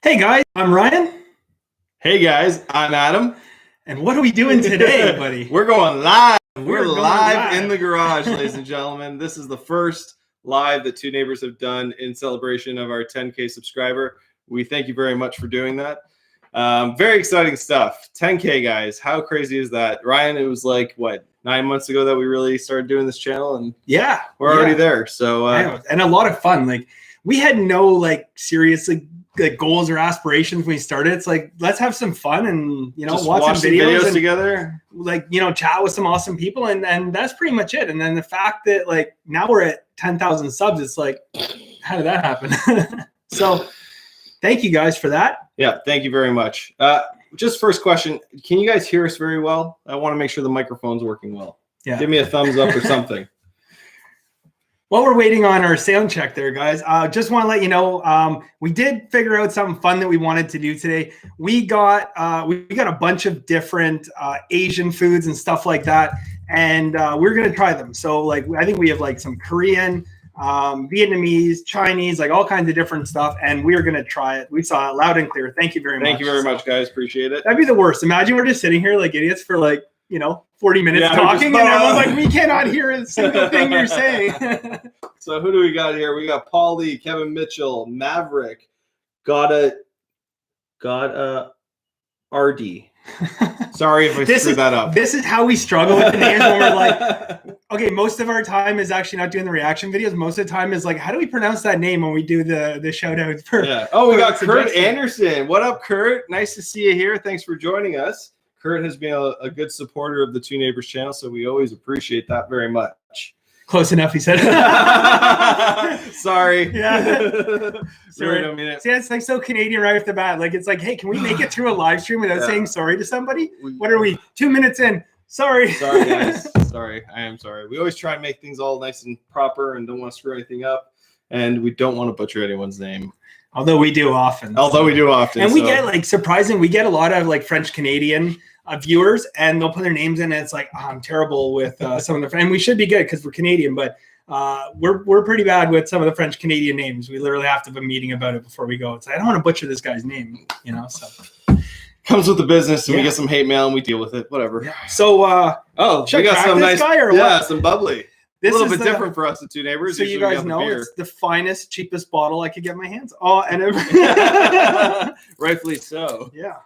Hey guys, I'm Ryan. Hey guys, I'm Adam. And what are we doing today, buddy? We're going live. We're going live in the garage, ladies and gentlemen. This is the first live that Two Neighbors have done in celebration of our 10K subscriber. We thank you very much for doing that. Very exciting stuff. 10K, guys. How crazy is that? Ryan, it was like, what, 9 months ago that we really started doing this channel? And yeah, we're already there. So and a lot of fun. Like, we had no seriously goals or aspirations when we started. It's like, let's have some fun and just watch some videos and, together, chat with some awesome people, and that's pretty much it. And then the fact that now we're at 10,000 subs, it's like, how did that happen? So thank you guys for that. Yeah, thank you very much. Just first question, can you guys hear us very well? I want to make sure the microphone's working well. Yeah, give me a thumbs up or something. While we're waiting on our sound check there, guys, just want to let you know, we did figure out something fun that we wanted to do today. We got a bunch of different Asian foods and stuff like that, and we're going to try them. So I think we have some Korean, Vietnamese, Chinese, all kinds of different stuff, and we're going to try it. We saw it loud and clear. Thank you very much. Thank you very much, guys. Appreciate it. That'd be the worst. Imagine we're just sitting here like idiots for 40 minutes talking, and everyone's like, we cannot hear a single thing you're saying. So who do we got here? We got Paul Lee, Kevin Mitchell, Maverick, Gotta RD. Sorry if I screwed that up. This is how we struggle with the names when we're okay, most of our time is actually not doing the reaction videos. Most of the time is how do we pronounce that name when we do the shout outs for we got Kurt Anderson. What up, Kurt? Nice to see you here. Thanks for joining us. Kurt has been a good supporter of the Two Neighbors channel, so we always appreciate that very much. Close enough, he said. Sorry. Yeah. Really don't mean it. See, it's so Canadian right off the bat. It's hey, can we make it through a live stream without saying sorry to somebody? What are we, 2 minutes in? Sorry. Sorry, guys. Sorry. I am sorry. We always try and make things all nice and proper and don't want to screw anything up. And we don't want to butcher anyone's name. Although we do often. And we get surprising. We get a lot of French Canadian viewers, and they'll put their names in, and it's I'm terrible with some of the, and we should be good because we're Canadian, but we're pretty bad with some of the French Canadian names. We literally have to have a meeting about it before we go. It's I don't want to butcher this guy's name, so comes with the business, and we get some hate mail and we deal with it. Whatever. Yeah. So we got some nice guy or what? Some bubbly. This a little bit different for us, the Two Neighbors. So you guys know it's the finest, cheapest bottle I could get my hands on. Oh, and rightfully so. Yeah.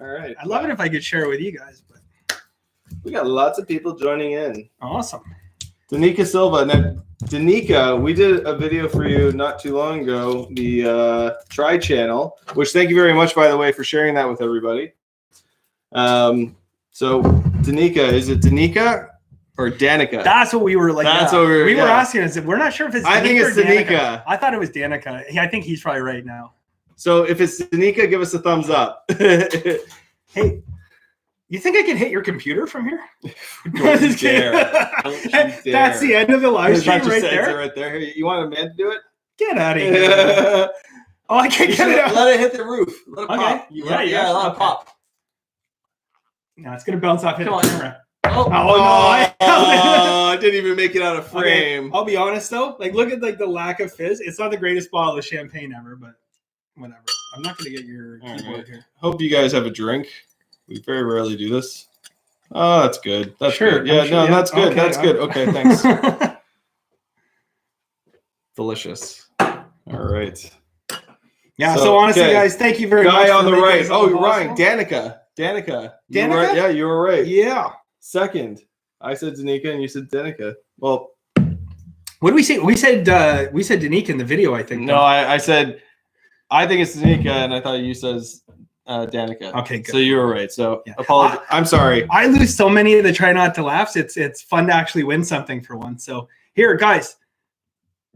All right. I'd love it if I could share it with you guys, but we got lots of people joining in. Awesome. Danica Silva. Now, Danica, we did a video for you not too long ago, the Try channel, which thank you very much, by the way, for sharing that with everybody. So Danica, is it Danica or Danica? That's what we were That's what we were asking. Is we're not sure if it's Danica. I think it's Danica. I thought it was Danica. I think he's probably right now. So if it's Danica, give us a thumbs up. Hey, you think I can hit your computer from here? Don't you dare. That's the end of the live stream right there. Right there. Here, you want a man to do it? Get out of here. Oh, I can't get it out. Let it hit the roof. Let it pop. Yeah, let it pop. No, it's going to bounce off the camera. Oh, no. I didn't even make it out of frame. Okay. I'll be honest, though. Look at the lack of fizz. It's not the greatest bottle of champagne ever, but whatever. I'm not going to get your keyboard here. Hope you guys have a drink. We very rarely do this. Oh, that's good. That's sure. Good. Yeah, that's good. Okay, that's good. Okay, thanks. Delicious. All right. Yeah, so honestly, guys, thank you very much. Guy on the right. Oh, you're right. Danica. Danica? Right. Yeah, you were right. Yeah. Second. I said Danica and you said Danica. Well, what did we say? We said Danica in the video, I think. No, I said I think it's Danica, and I thought you says Danica. Okay, good. So you were right. So apologize. I'm sorry. I lose so many of the try not to laughs. It's fun to actually win something for once. So here, guys.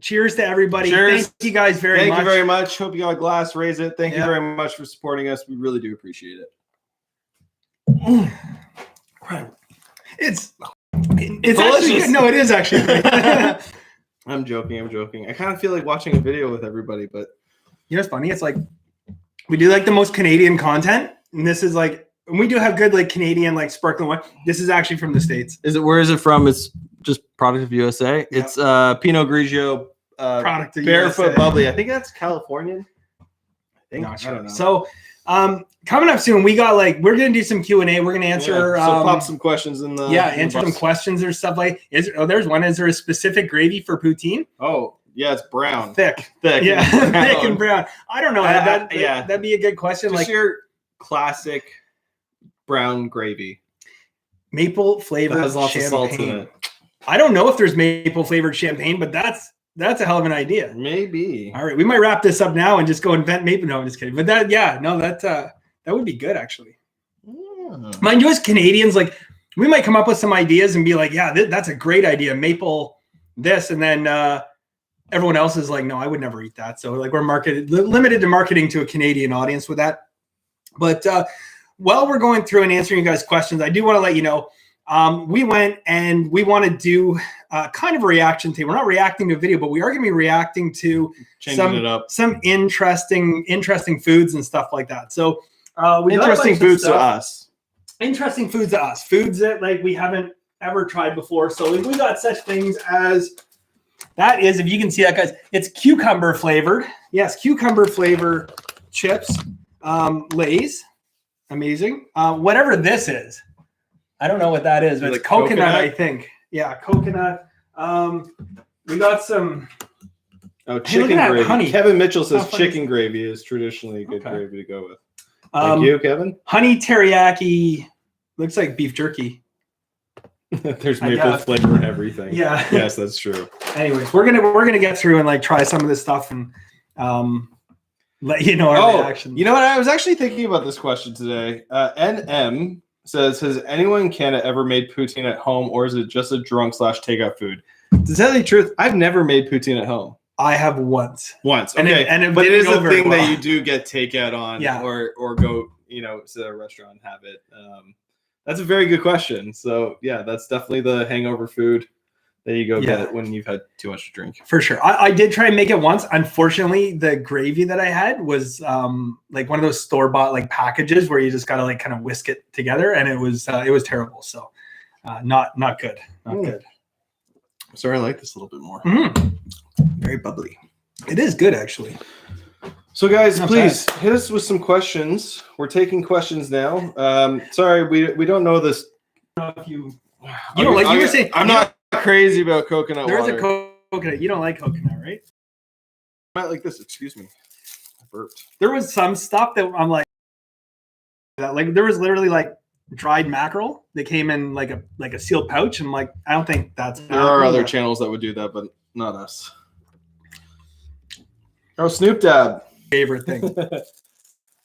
Cheers to everybody. Cheers. Thank you guys very much. Thank you very much. Hope you got a glass. Raise it. Thank you very much for supporting us. We really do appreciate it. It's actually good. No, it is actually good. I'm joking. I kind of feel like watching a video with everybody, but you know what's funny? It's we do the most Canadian content, and this is and we do have good Canadian sparkling wine. This is actually from the States. Where is it from? It's just product of USA. Yep. It's Pinot Grigio product of Barefoot USA. Bubbly. I think that's Californian. Not I don't sure. know. So coming up soon, we're gonna do some Q&A. We're gonna answer so pop some questions in the answer some questions or stuff like. There's one. Is there a specific gravy for poutine? Oh yeah, it's brown, thick, yeah, and thick and brown. I don't know. That'd be a good question. Just your classic brown gravy, maple flavored has lots champagne. of salt in it. I don't know if there's maple flavored champagne, but that's a hell of an idea. Maybe. All right, we might wrap this up now and just go invent maple. No, I'm just kidding. But that would be good actually. Mind you, as Canadians, like we might come up with some ideas and be like, yeah, that's a great idea, maple this, and then everyone else is like, no, I would never eat that. So like we're limited to marketing to a Canadian audience with that. But while we're going through and answering you guys' questions, I do want to let you know. We went and we want to do kind of a reaction thing. We're not reacting to a video, but we are going to be reacting to some interesting foods and stuff like that. So interesting foods to us. Interesting foods to us. Foods that like we haven't ever tried before. So we got such things as that is, if you can see that, guys, it's cucumber flavored. Yes, cucumber flavor chips, Lay's. Amazing. Whatever this is. I don't know what that is, but it's coconut, I think. Yeah, coconut. We got some. Oh, chicken gravy. Honey. Kevin Mitchell says chicken gravy is traditionally a good gravy to go with. Thank you, Kevin. Honey teriyaki. Looks like beef jerky. There's maple flavor in everything. Yeah. Yes, that's true. Anyways, we're gonna get through and like try some of this stuff and let you know our reaction. You know what? I was actually thinking about this question today. NM says, has anyone in Canada ever made poutine at home, or is it just a drunk / takeout food? To tell you the truth, I've never made poutine at home. I have once. Okay. But it is a thing that you do get takeout on, or go, to a restaurant and have it. That's a very good question. So yeah, that's definitely the hangover food that you go get when you've had too much to drink. For sure. I did try and make it once. Unfortunately, the gravy that I had was like one of those store-bought like packages where you just gotta like kind of whisk it together, and it was terrible. So not good. Not good. Sorry, I like this a little bit more. Very bubbly. It is good actually. So guys, please hit us with some questions. We're taking questions now. Sorry, we don't know this. If you don't like you were saying, I'm not crazy about coconut water. There's a coconut. You don't like coconut, right? I might like this. Excuse me. I burped. There was some stuff that I'm like there was literally like dried mackerel that came in like a sealed pouch, and I'm like, I don't think that's. There are other channels that would do that, but not us. Oh, Snoop Dab. Favorite thing.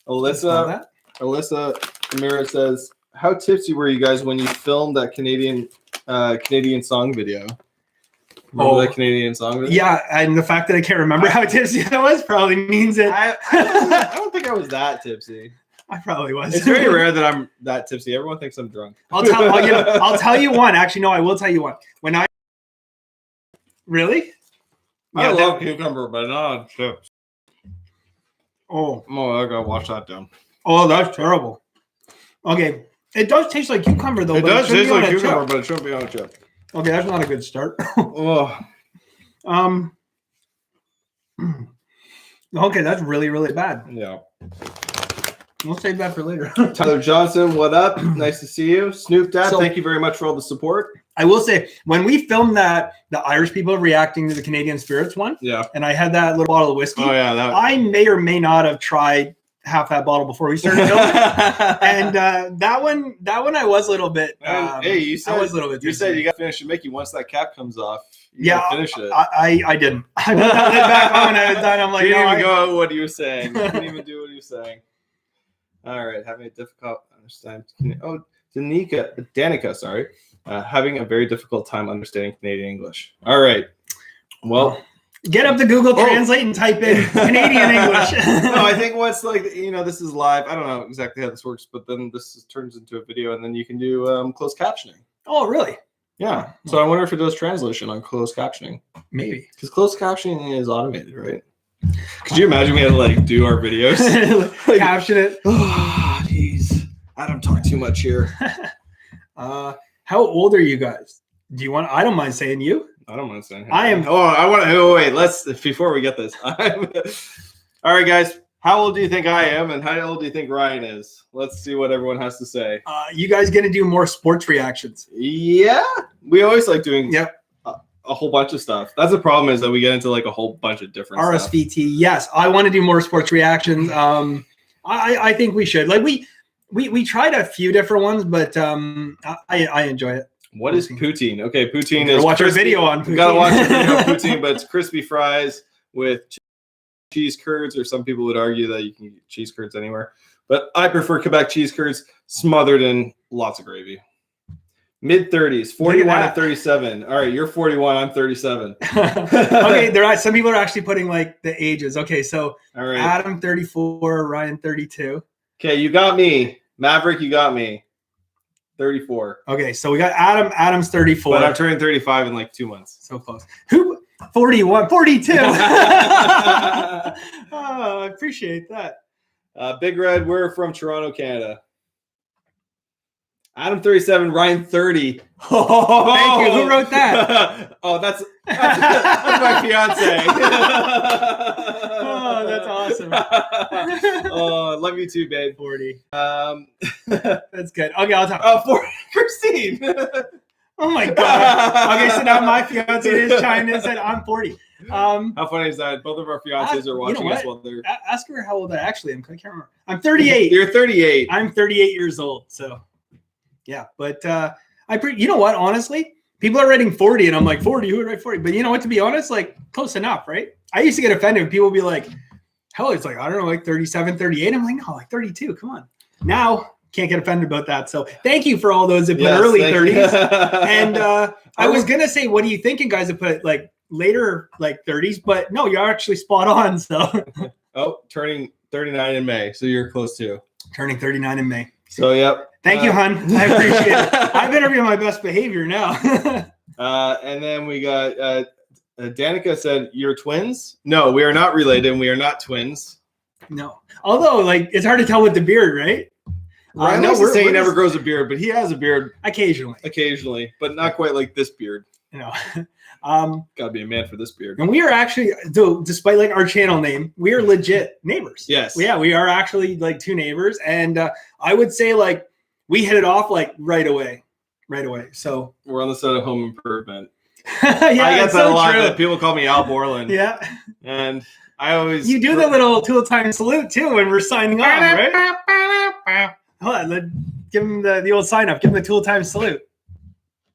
Alyssa Amira says, how tipsy were you guys when you filmed that Canadian song video? Remember that Canadian song video? Yeah, and the fact that I can't remember how tipsy I was probably means that I don't think I was that tipsy. I probably was. It's very rare that I'm that tipsy. Everyone thinks I'm drunk. I'll tell you one. Actually, no, I will tell you one. When I really, I love cucumber, but not on chips. Oh, I gotta wash that down. Oh, that's terrible. Okay, it does taste like cucumber though. It does taste like cucumber, but it shouldn't be on a chip. Okay, that's not a good start. Okay, that's really, really bad. Yeah. We'll save that for later. Tyler Johnson, what up? Nice to see you. Snoop Dad, thank you very much for all the support. I will say, when we filmed that, the Irish people reacting to the Canadian Spirits one, and I had that little bottle of whiskey. Oh yeah, I may or may not have tried half that bottle before we started filming. And that one I was a little bit. Hey, you said I was a little bit. You said you got to finish your Mickey once that cap comes off. Finish it. I didn't. I put that lid back on when I was done. I'm like, you didn't even go what you were saying. You didn't even do what you were saying. All right, having a difficult understand. Oh, Danica, sorry, having a very difficult time understanding Canadian English. All right, well, get up to Google Translate and type in Canadian English. No, I think once this is live. I don't know exactly how this works, but then this turns into a video, and then you can do closed captioning. Oh, really? Yeah. So I wonder if it does translation on closed captioning. Maybe because closed captioning is automated, right? Could you imagine we had to do our videos, caption it? Oh, jeez, Adam talk too much here. How old are you guys? Do you want? I don't mind saying you. I don't mind saying. I am. Oh, I want to. Oh, wait. Let's before we get this. All right, guys. How old do you think I am, and how old do you think Ryan is? Let's see what everyone has to say. You guys gonna do more sports reactions? Yeah, we always like doing Yep. a whole bunch of stuff. That's the problem, is that we get into like a whole bunch of different RSVT. stuff. Yes, I want to do more sports reactions. I think we should. Like we tried a few different ones, but I enjoy it. What is poutine? Okay, poutine is watch our video on poutine. You gotta watch the video on poutine, but it's crispy fries with cheese curds, or some people would argue that you can get cheese curds anywhere. But I prefer Quebec cheese curds smothered in lots of gravy. Mid-30s, 41 and 37. All right, you're 41, I'm 37. Okay, some people are actually putting like the ages. Okay, so all right. Adam 34, Ryan 32. Okay, you got me. Maverick, you got me. 34. Okay, so we got Adam. Adam's 34. But I'm turning 35 in like 2 months. So close. Who? 41, 42. Oh, I appreciate that. Big Red, we're from Toronto, Canada. Adam 37, Ryan 30. Oh, thank you. Who wrote that? Oh, that's my fiance. Oh, that's awesome. Oh, love you too, babe. 40. That's good. Okay, I'll talk. Oh, 40. Christine. Oh my god. Okay, so now my fiance is chiming in and said I'm 40. How funny is that? Both of our fiancés are watching us while they're. Ask her how old I actually am. I can't remember. I'm 38. You're 38. I'm 38 years old. So, yeah. But you know what? Honestly, people are writing 40, and I'm like 40. Who would write 40? But you know what? To be honest, like close enough, right? I used to get offended when people would be like, "Hell, it's like I don't know, like 37, 38." I'm like, no, like 32. Come on. Now. Can't get offended about that. So thank you for all those that put early 30s. And I was going to say, what are you thinking, guys, that put like later, like 30s? But no, you're actually spot on. So, turning 39 in May. So you're close to turning 39 in May. So, yep. Thank you, hon. I appreciate it. I better be on my best behavior now. And then we got Danica said, "You're twins?" No, we are not related. And we are not twins. No. Although, like, it's hard to tell with the beard, right? Ryan likes to say he never grows a beard, but he has a beard occasionally, but not quite like this beard. You know, gotta be a man for this beard. And we are actually, though, despite like our channel name, we are legit neighbors. Yes, yeah, we are actually like two neighbors, and I would say like we hit it off like right away. So we're on the set of Home Improvement. Yeah, I get that a lot. True. People call me Al Borland. Yeah, and I always you do the little tool time salute too when we're signing on, right? Hold on, give him the old sign up. Give him the tool time salute.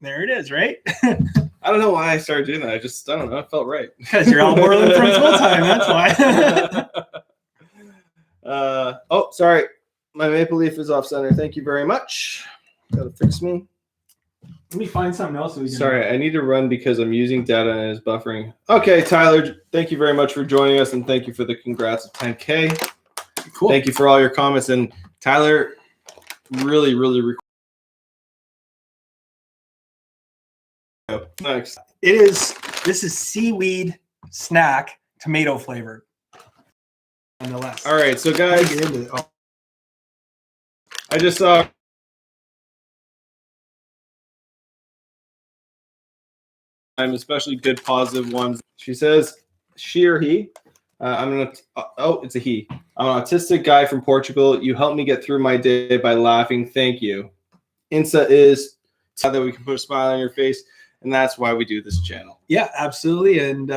There it is, right? I don't know why I started doing that. I don't know. It felt right. Because you're Al Borland from Tool Time. That's why. Oh, sorry. My maple leaf is off center. Thank you very much. Gotta fix me. Let me find something else. Sorry, I need to run because I'm using data and it's buffering. Okay, Tyler, thank you very much for joining us, and thank you for the congrats of 10K. Cool. Thank you for all your comments. And Tyler, really next. This is seaweed snack tomato flavored. Nonetheless. All right, so guys, I just saw especially good positive ones. She says, she or he. It's a he. I'm an autistic guy from Portugal. You helped me get through my day by laughing. Thank you. Insta is so that we can put a smile on your face, and that's why we do this channel. Yeah, absolutely. And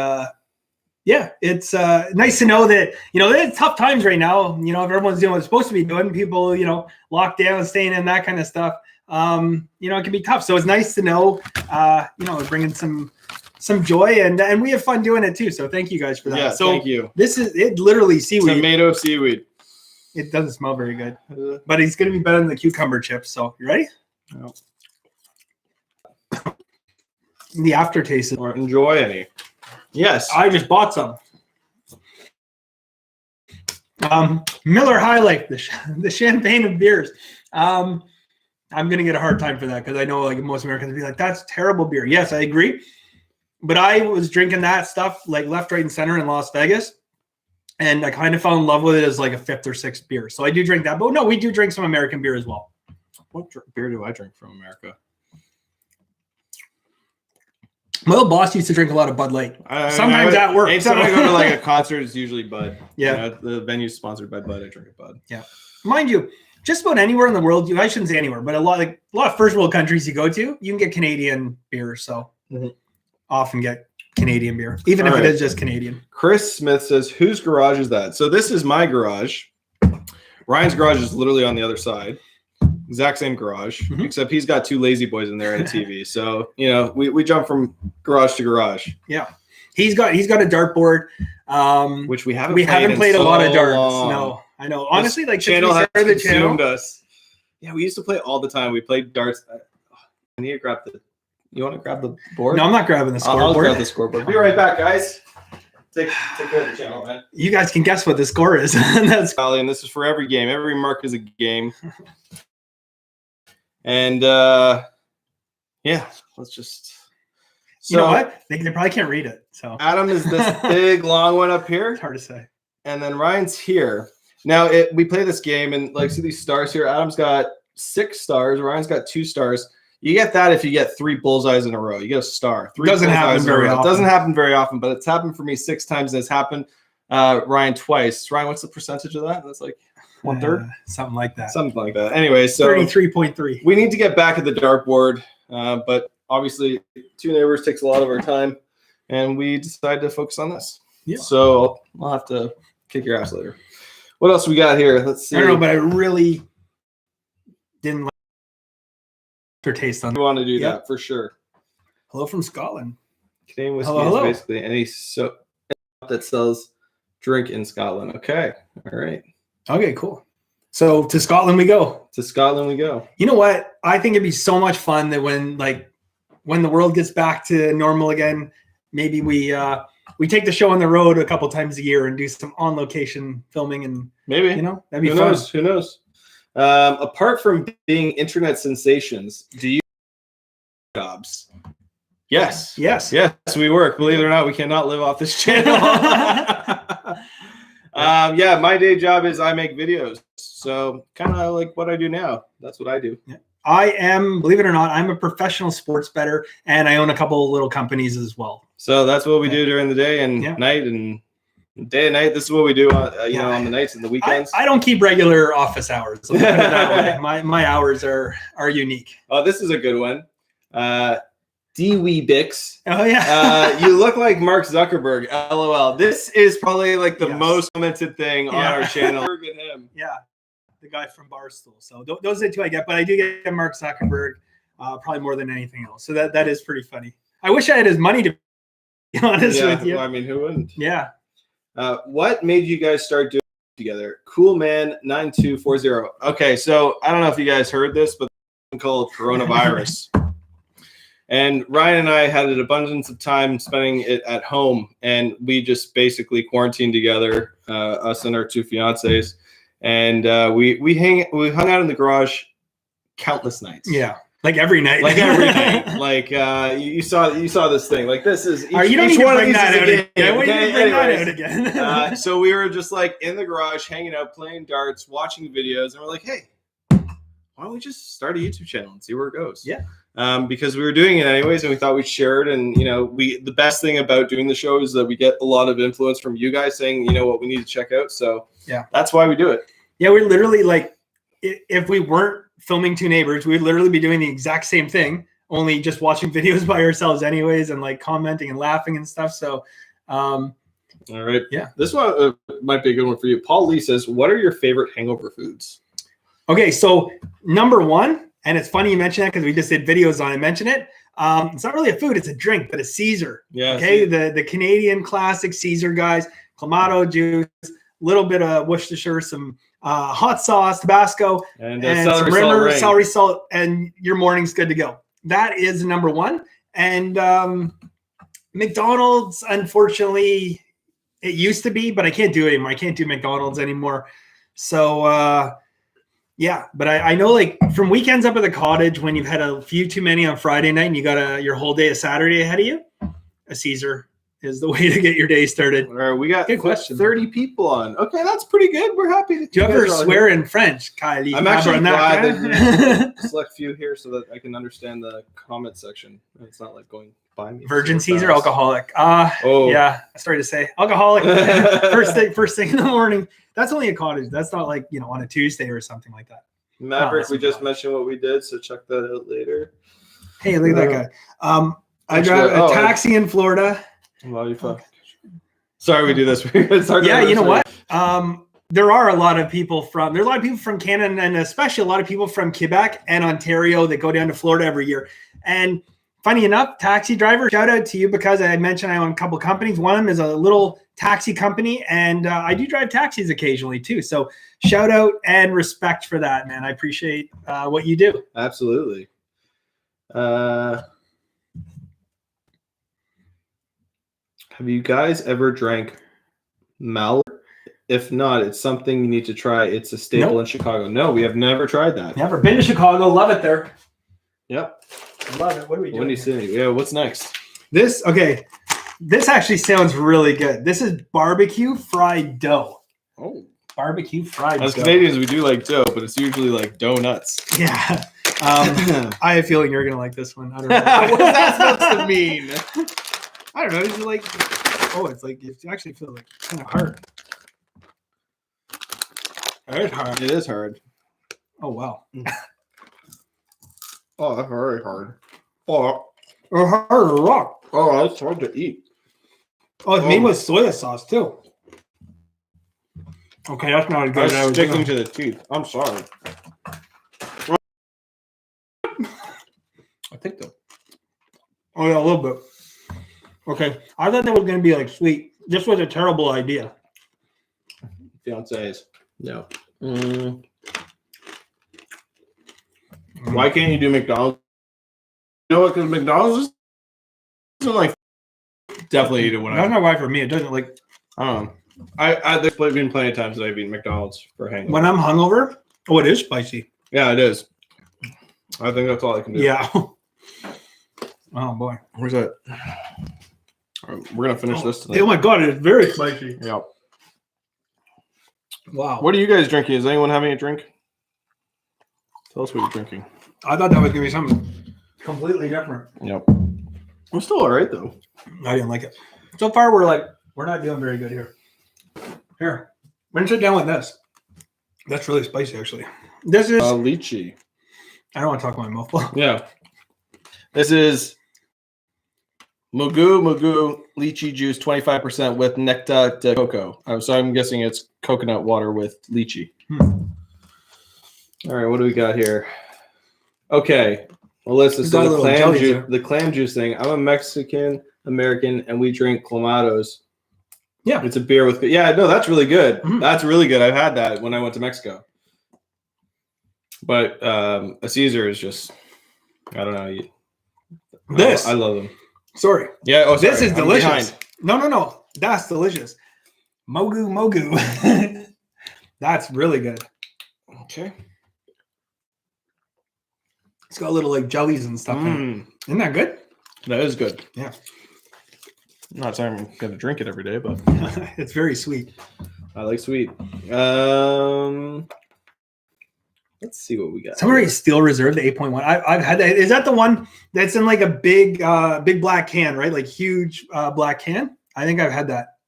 yeah, it's nice to know that, it's tough times right now. If everyone's doing what it's supposed to be doing, people, locked down, staying in, that kind of stuff. It can be tough. So it's nice to know, bringing some joy, and we have fun doing it too. So thank you guys for that. Yeah, so thank you. This is it. Literally seaweed. Tomato seaweed. It doesn't smell very good, but it's going to be better than the cucumber chips. So you ready? No. The aftertaste. Or enjoy any. Yes. I just bought some. Miller High Life, the champagne of beers. I'm going to get a hard time for that because I know like most Americans will be like, that's terrible beer. Yes, I agree. But I was drinking that stuff like left, right, and center in Las Vegas. And I kind of fell in love with it as like a fifth or sixth beer. So I do drink that. But no, we do drink some American beer as well. What beer do I drink from America? My old boss used to drink a lot of Bud Light. Sometimes at work. Anytime I go to like a concert, it's usually Bud. Yeah. You know, the venue's sponsored by Bud. I drink a Bud. Yeah. Mind you, just about anywhere in the world, I shouldn't say anywhere, but a lot of first world countries you go to, you can get Canadian beer. So often get Canadian beer, even if it is just Canadian. Chris Smith says, whose garage is that? So this is my garage. Ryan's garage is literally on the other side. Exact same garage, except he's got 2 lazy boys in there and a TV. So, you know, we jump from garage to garage. Yeah. He's got a dartboard. Which we haven't played a lot of darts. Long. No, I know. Honestly, this like channel has consumed us. Yeah, we used to play all the time. We played darts. I need to grab you want to grab the board? No, I'm not grabbing the scoreboard. I'll grab the scoreboard. Be right back, guys. Take care of the channel, man. You guys can guess what the score is. That's and this is for every game. Every mark is a game. And yeah, let's just. So, you know what? They probably can't read it. So Adam is this big long one up here. It's hard to say. And then Ryan's here. Now we play this game and like see these stars here. Adam's got 6 stars. Ryan's got 2 stars. You get that if you get 3 bullseyes in a row. You get a star. 3 doesn't happen very often. It doesn't happen very often, but it's happened for me 6 times. And it's happened Ryan twice. Ryan, what's the percentage of that? That's like 1/3, something like that. Something like that. Anyway, so 33.3. We need to get back at the dartboard, but obviously, 2 neighbors takes a lot of our time, and we decided to focus on this. Yeah. So I'll have to kick your ass later. What else we got here? Let's see. I don't know, but I really didn't like their taste on. We want to do that for sure. Hello from Scotland. Canadian whiskey is basically any that sells drink in Scotland. Okay. All right. Okay, cool. So to Scotland we go. To Scotland we go. You know what? I think it'd be so much fun that when the world gets back to normal again, maybe we take the show on the road a couple times a year and do some on location filming and maybe that'd be fun. Who knows? Apart from being internet sensations, do you jobs? Yes. Yes, we work. Believe it or not, we cannot live off this channel. Yeah, my day job is I make videos. So kind of like what I do now. That's what I do. Yeah. I am, believe it or not, I'm a professional sports bettor, and I own a couple of little companies as well. So that's what we do during the day and night, and day and night. This is what we do, on the nights and the weekends. I don't keep regular office hours. Let's put it that way. My hours are unique. Oh, this is a good one. Dewey Bix. Oh yeah. You look like Mark Zuckerberg. LOL. This is probably like the most commented thing on our channel. Look at him. Yeah. The guy from Barstool. So those are the 2 I get, but I do get Mark Zuckerberg probably more than anything else. So that is pretty funny. I wish I had his money, to be honest with you. Well, I mean, who wouldn't? Yeah. What made you guys start doing it together? Coolman9240. Okay, so I don't know if you guys heard this, but it's called coronavirus. And Ryan and I had an abundance of time spending it at home, and we just basically quarantined together, us and our 2 fiancés. And we hung out in the garage countless nights. Yeah, like every night. Like every night. Like you saw this thing. Like this is. You don't need to bring that out again. I want you to bring that out again. So we were just like in the garage, hanging out, playing darts, watching videos, and we're like, hey, why don't we just start a YouTube channel and see where it goes? Yeah. Because we were doing it anyways, and we thought we'd share it. And the best thing about doing the show is that we get a lot of influence from you guys saying, what we need to check out. So yeah, that's why we do it. Yeah, we're literally like, if we weren't filming 2 neighbors, we'd literally be doing the exact same thing, only just watching videos by ourselves anyways, and like commenting and laughing and stuff. So, all right, yeah, this one might be a good one for you. Paul Lee says, "What are your favorite hangover foods?" Okay, so number 1. And it's funny you mention that because we just did videos on it. Mention it. It's not really a food; it's a drink, but a Caesar. Yeah. Okay, the Canadian classic Caesar, guys. Clamato juice, little bit of Worcestershire, some hot sauce, Tabasco, and some celery salt, and your morning's good to go. That is number 1. And McDonald's, unfortunately, it used to be, but I can't do it anymore. I can't do McDonald's anymore. So. Yeah, but I know like from weekends up at the cottage when you've had a few too many on Friday night and you got your whole day of Saturday ahead of you, a Caesar is the way to get your day started. All right, we got good question. 30 people on. Okay, that's pretty good. We're happy. Do you ever swear in French, Kylie? I'm actually glad that you select few here so that I can understand the comment section. It's not like going buy me. Virgin super Caesar, fast. alcoholic. Oh. Yeah, I started to say alcoholic. first thing in the morning. That's only a cottage. That's not like, on a Tuesday or something like that. Maverick, that's we just fine. mentioned what we did, so check that out later. Hey, look at that guy. I Actually, drive a taxi in Florida. Well, you fuck. Sorry, we do this. It's hard. Yeah, you know what? There's a lot of people from Canada, and especially a lot of people from Quebec and Ontario that go down to Florida every year. And funny enough, taxi driver, shout out to you, because I mentioned I own a couple companies. One of them is a little taxi company, and I do drive taxis occasionally too. So shout out and respect for that, man. I appreciate what you do. Absolutely. Have you guys ever drank Malware? If not, it's something you need to try. It's a staple in Chicago. No, we have never tried that. Never been to Chicago. Love it there. Yep. Love it. What are we doing? Windy City. Yeah, what's next? This actually sounds really good. This is barbecue fried dough. Oh. Barbecue fried As dough. Canadians, we do like dough, but it's usually like donuts. Yeah. I have a feeling you're going to like this one. I don't know. What's that supposed to mean? I don't know. It's like, it actually feels like kind of hard. It's hard. It is hard. Oh, wow. Oh, that's very hard. Oh, It's hard to rock. oh, that's hard to eat. Oh, it's made with soy sauce, too. Okay, that's not as good as I I'm was sticking doing. to the teeth. I'm sorry. I think so. Oh, yeah, a little bit. Okay. I thought that was going to be like sweet. This was a terrible idea. Fiancés. No. Why can't you do McDonald's? You know what? Because McDonald's isn't like definitely eat it when That's not why for me. It doesn't like I don't know. There's been plenty of times that I've eaten McDonald's for hangover. when I'm hungover. Oh, it is spicy. Yeah, it is. I think that's all I can do. Yeah. Oh boy. Where's that? All right, we're gonna finish this tonight. Oh my god, it's very spicy. Yeah. Wow. What are you guys drinking? Is anyone having a drink? Tell us what you're drinking. I thought that was gonna be something completely different. Yep. We're still all right though. I didn't like it. So far, we're not doing very good here. Here, we're gonna sit down with this. That's really spicy, actually. This is. Lychee. I don't want to talk about my mouthful. Yeah. This is Mugu lychee juice, 25% with nectar de cocoa. So I'm guessing it's coconut water with lychee. All right, what do we got here? Okay, Melissa, We've so got a little jelly the clam juice thing. I'm a Mexican American, and we drink clamatos. Yeah. It's a beer with. Yeah, no, that's really good. Mhm. That's really good. I've had that when I went to Mexico. But a Caesar is just, I don't know. This. I love them. Sorry. Yeah. Oh, sorry. This is I'm delicious. behind. No. That's delicious. Mogu. That's really good. Okay. It's got little like jellies and stuff in it. Isn't that good? That is good. Yeah. I'm not saying I'm going to drink it every day, but It's very sweet. I like sweet. Let's see what we got. Somebody Steel Reserve, the 8.1. I've had that. Is that the one that's in like a big black can, right? Like huge black can? I think I've had that.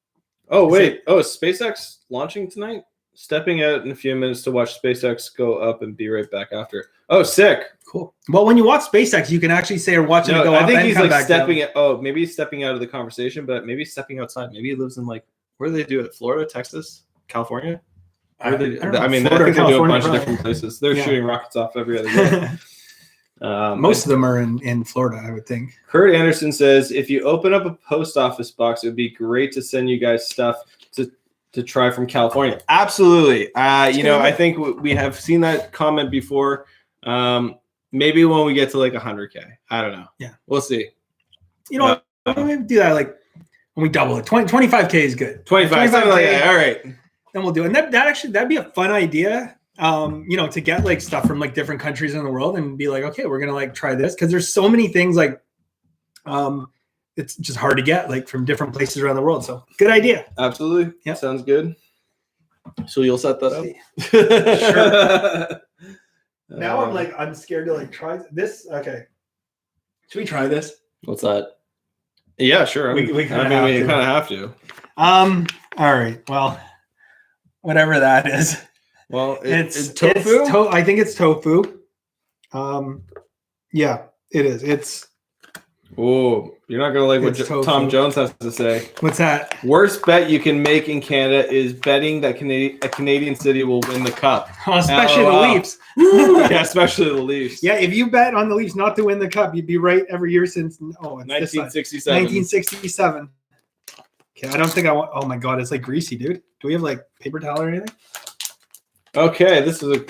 Oh, wait. Oh, is SpaceX launching tonight? Stepping out in a few minutes to watch SpaceX go up and be right back after. Oh, sick. Cool. Well, when you watch SpaceX, you can actually say or watching it go up. I think and he's come like back stepping down. it. Oh, maybe he's stepping out of the conversation, but maybe he's stepping outside. Maybe he lives in like, where do they do it? Florida, Texas, California? I don't know. I mean, Florida, I think they do a California, bunch of probably. different places. They're Yeah. shooting rockets off every other day. Most of them are in Florida, I would think. Kurt Anderson says, if you open up a post office box, it would be great to send you guys stuff to try from California. Absolutely. I think we have seen that comment before. Maybe when we get to like 100K. I don't know. Yeah. We'll see. You know, maybe do that like when we double it. 25K is good. 25, something like that. All right. Then we'll do it. And that'd be a fun idea. To get like stuff from like different countries in the world and be like, okay, we're gonna like try this because there's so many things like it's just hard to get like from different places around the world. So good idea. Absolutely. Yeah. Sounds good. So you'll set that up. Sure. Now I'm scared to like try this. Okay. Should we try this? What's that? Yeah, sure. We kind of have to. All right. Well, whatever that is. Well, It's tofu. I think it's tofu. Yeah, it is. It's. Oh, you're not gonna like what It's tofu. Tom Jones has to say. What's that? Worst bet you can make in Canada is betting that a Canadian city will win the cup. Oh, especially the Leafs. Yeah, especially the Leafs. Yeah, if you bet on the Leafs not to win the cup, you'd be right every year since 1967. 1967. Okay, I don't think I want. Oh my god, it's like greasy, dude. Do we have like paper towel or anything? Okay, this is a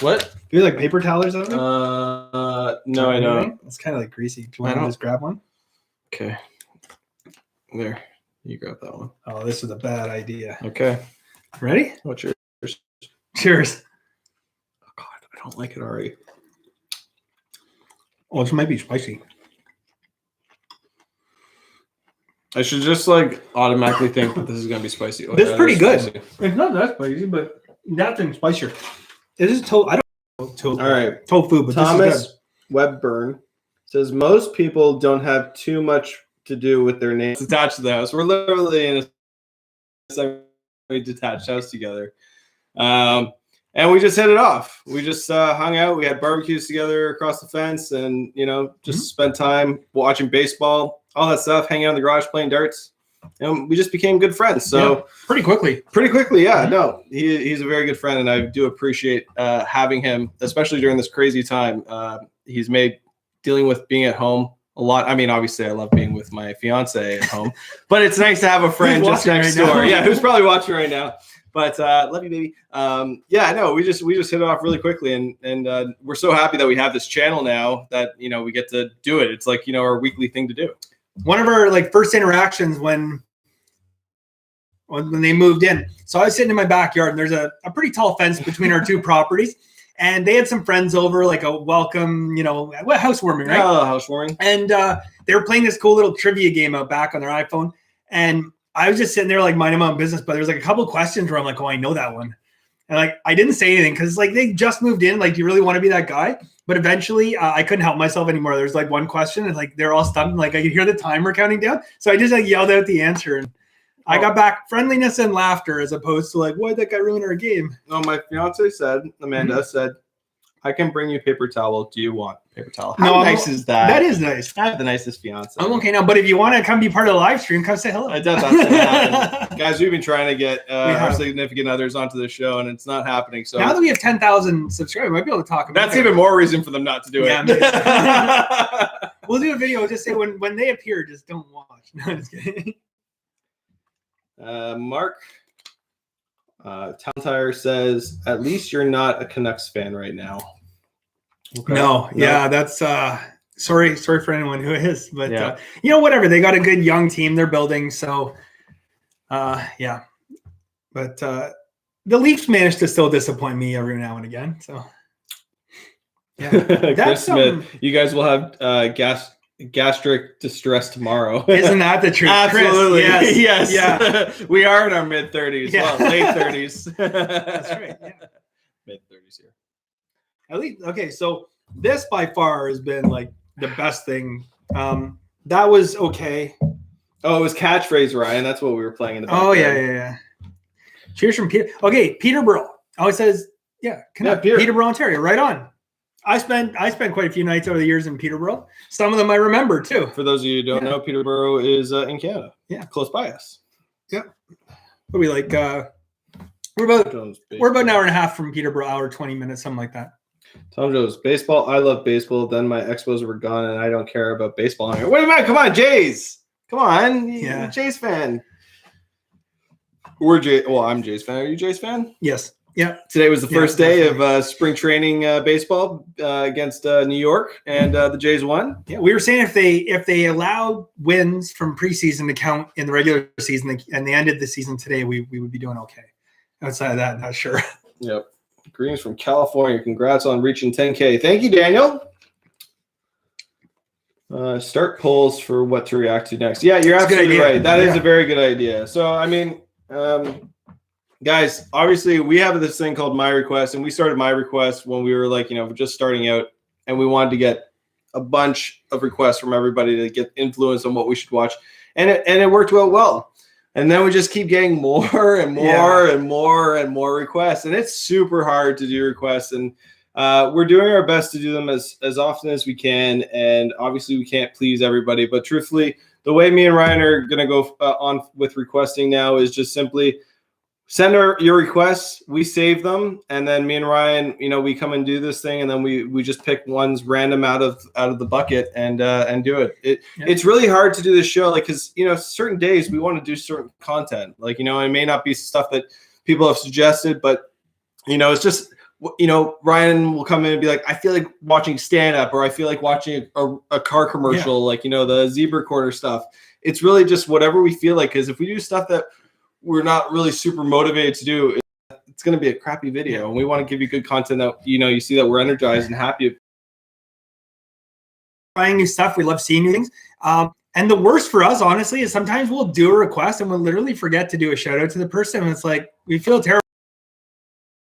what? Do we have like paper towels or something? No, I don't. It's kind of like greasy. Do you want to just grab one? Okay. There. You grab that one. Oh, this is a bad idea. Okay. Ready? What's yours? Cheers. Oh god, I don't like it already. Oh, this might be spicy. I should just like automatically think that this is gonna be spicy. This is pretty good. Spicy. It's not that spicy, but that thing's spicier. This is tofu. I don't know tofu. All right. Tofu, but Thomas this is good. Webburn says most people don't have too much to do with their names attached to the house. We're literally in a semi-detached house together. And we just hit it off. We just hung out. We had barbecues together across the fence and, just spent time watching baseball, all that stuff, hanging out in the garage, playing darts. And we just became good friends. So pretty quickly. Yeah. No, he's a very good friend. And I do appreciate having him, especially during this crazy time. He's made dealing with being at home a lot. I mean, obviously I love being with my fiance at home, but it's nice to have a friend just next door. Yeah. Who's probably watching right now. But love you, baby. We just hit it off really quickly, and we're so happy that we have this channel now that we get to do it. It's like our weekly thing to do. One of our first interactions when they moved in. So I was sitting in my backyard, and there's a pretty tall fence between our two properties, and they had some friends over, like a welcome, housewarming, right? Oh, housewarming. And they were playing this cool little trivia game out back on their iPhone, and I was just sitting there minding my own business, but there's a couple of questions where I'm like, oh, I know that one. And I didn't say anything because they just moved in. Do you really want to be that guy? But eventually I couldn't help myself anymore. There's one question and they're all stumped. I could hear the timer counting down. So I just yelled out the answer and I got back friendliness and laughter as opposed to why'd that guy ruin our game? No, my fiance said, Amanda said, I can bring you paper towel. Do you want paper towel? How nice is that? That is nice. I have the nicest fiance. I'm okay now, but if you want to come be part of the live stream, come say hello. That's not going to happen. Guys, we've been trying to get our significant others onto the show, and it's not happening. So now that we have 10,000 subscribers, we might be able to talk about it. That's even more reason for them not to do it. We'll do a video. Just say when they appear, just don't watch. No, just kidding. Mark Town Tire says, at least you're not a Canucks fan right now. Okay. No, yeah, that's sorry for anyone who is, but whatever. They got a good young team they're building, so yeah. But the Leafs managed to still disappoint me every now and again. So yeah, Chris Smith, you guys will have gastric distress tomorrow. Isn't that the truth? Absolutely. Chris, yes. Yeah. We are in our mid-30s. Yeah. Well, late 30s. That's right. Yeah. Mid-30s here. At least, okay, so this by far has been the best thing. That was okay. Oh, it was catchphrase, Ryan. That's what we were playing in the background. Oh, yeah. Cheers from Peter. Okay, Peterborough. Oh, it says, Peterborough, Ontario. Right on. I spent quite a few nights over the years in Peterborough. Some of them I remember too. For those of you who don't know, Peterborough is in Canada. Yeah, close by us. Yeah. What are we we're about an hour and a half from Peterborough, hour 20 minutes, something like that. Tom Jones, baseball. I love baseball. Then my Expos were gone, and I don't care about baseball anymore. What about? Come on, Jays. Come on, you're a Jays fan. I'm Jays fan. Are you Jays fan? Yes. Yeah. Today was the first day of spring training baseball against New York, and the Jays won. Yeah, we were saying if they allowed wins from preseason to count in the regular season, and they ended the season today, we would be doing okay. Outside of that, not sure. Yep. Greetings from California. Congrats on reaching 10K. Thank you, Daniel. Start polls for what to react to next. Yeah, you're absolutely right. That is a very good idea. So, I mean, guys, obviously we have this thing called My Request, and we started My Request when we were just starting out, and we wanted to get a bunch of requests from everybody to get influence on what we should watch, and it worked out well. And then we just keep getting more and more and more and more requests, and it's super hard to do requests. And we're doing our best to do them as often as we can. And obviously, we can't please everybody. But truthfully, the way me and Ryan are going to go on with requesting now is just simply send your requests. We save them, and then me and Ryan, we come and do this thing, and then we just pick ones random out of the bucket and do it. It's really hard to do this show, like, because certain days we want to do certain content, like, it may not be stuff that people have suggested, but it's just Ryan will come in and be like, I feel like watching stand up, or I feel like watching a car commercial, like the zebra quarter stuff. It's really just whatever we feel like, because if we do stuff that we're not really super motivated to do, it's going to be a crappy video, and we want to give you good content that you see that we're energized and happy. Trying new stuff, we love seeing new things. And the worst for us, honestly, is sometimes we'll do a request and we'll literally forget to do a shout out to the person, and it's like we feel terrible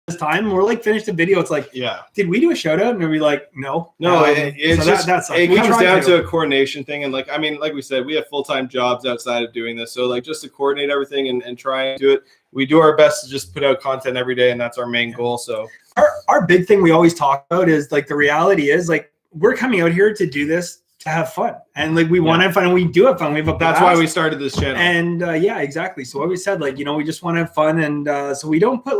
this time. We're like, finished the video, it's like, did we do a shout out? And we'll be like, no. It's so just that's it comes down to a coordination thing. And like we said, we have full-time jobs outside of doing this, so like just to coordinate everything and try and do it, we do our best to just put out content every day, and that's our main goal. So our big thing we always talk about is, like, the reality is, like, we're coming out here to do this to have fun, and like we want to have fun, and we do have fun. We have a blast. That's why we started this channel. And exactly. So what we said, like, we just want to have fun, and so we don't put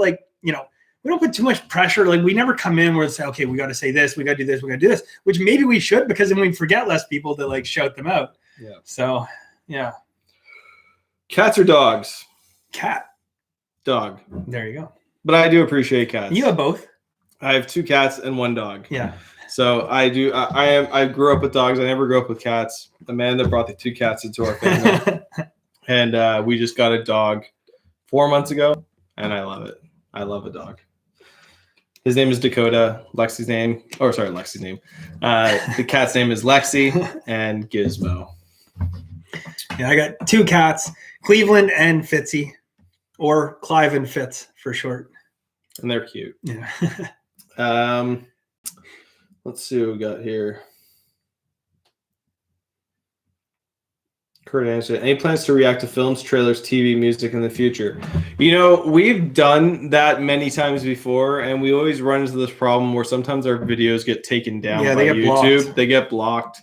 we don't put too much pressure. Like, we never come in where it's say, okay, we got to say this, we got to do this, we got to do this, which maybe we should, because then we forget less people to like shout them out. Yeah. So cats or dogs? Cat. Dog. There you go. But I do appreciate cats. You have both. I have 2 cats and 1 dog. Yeah. So I do. I grew up with dogs. I never grew up with cats. Amanda brought the 2 cats into our family, and we just got a dog 4 months ago, and I love it. I love a dog. His name is Dakota. Lexi's name. The cat's name is Lexi and Gizmo. Yeah, I got 2 cats, Cleveland and Fitzy, or Clive and Fitz for short. And they're cute. Yeah. Let's see what we got here. Kurt answered, any plans to react to films, trailers, TV, music in the future? We've done that many times before, and we always run into this problem where sometimes our videos get taken down by YouTube. Blocked. They get blocked.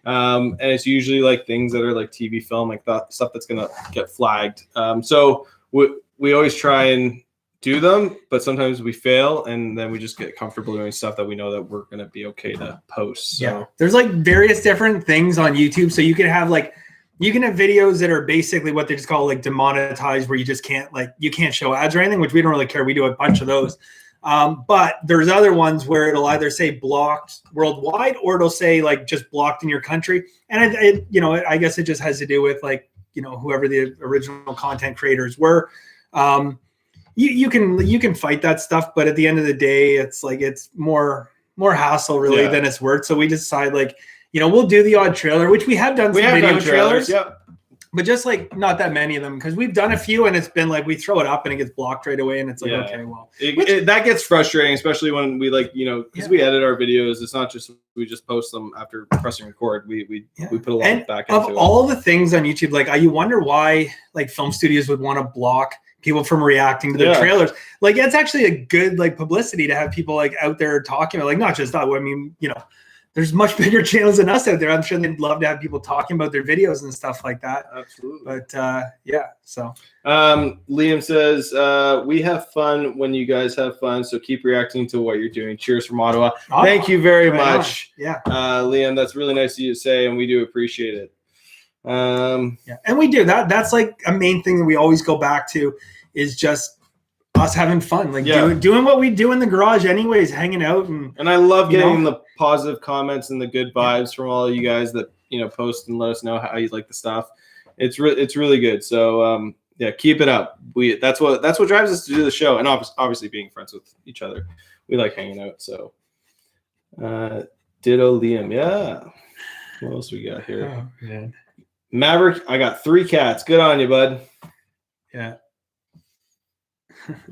And it's usually like things that are like TV film, like that stuff that's going to get flagged. So we always try and do them, but sometimes we fail, and then we just get comfortable doing stuff that we know that we're going to be okay to post. So. Yeah. There's like various different things on YouTube. So you can have videos that are basically what they just call like demonetized, where you just can't you can't show ads or anything, which we don't really care. We do a bunch of those. But there's other ones where it'll either say blocked worldwide, or it'll say like just blocked in your country. And I guess it just has to do with whoever the original content creators were. You can fight that stuff, but at the end of the day, it's like it's more hassle really than it's worth. So we decide we'll do the odd trailer, which we have done. We have video trailers, but just like not that many of them, because we've done a few, and it's been like we throw it up and it gets blocked right away, and it's like okay, well, that gets frustrating, especially when we because we edit our videos. It's not just we just post them after pressing record. We put a lot back into it. Of all the things on YouTube, you wonder why film studios would want to block people from reacting to their trailers. Like, it's actually a good publicity to have people out there talking about not just that. I mean, there's much bigger channels than us out there. I'm sure they'd love to have people talking about their videos and stuff like that. Absolutely. But so Liam says, we have fun when you guys have fun, so keep reacting to what you're doing. Cheers from Ottawa. Thank you very much. Yeah. Liam, that's really nice of you to say, and we do appreciate it. And we do that. That's like a main thing that we always go back to, is just us having fun, doing what we do in the garage anyways, hanging out. And I love getting the positive comments and the good vibes from all of you guys that post and let us know how you like the stuff. It's really good. So keep it up. That's what drives us to do the show, and obviously being friends with each other. We like hanging out. So ditto Liam. Yeah. What else we got here? Oh, man. Maverick, I got 3 cats. Good on you, bud. Yeah.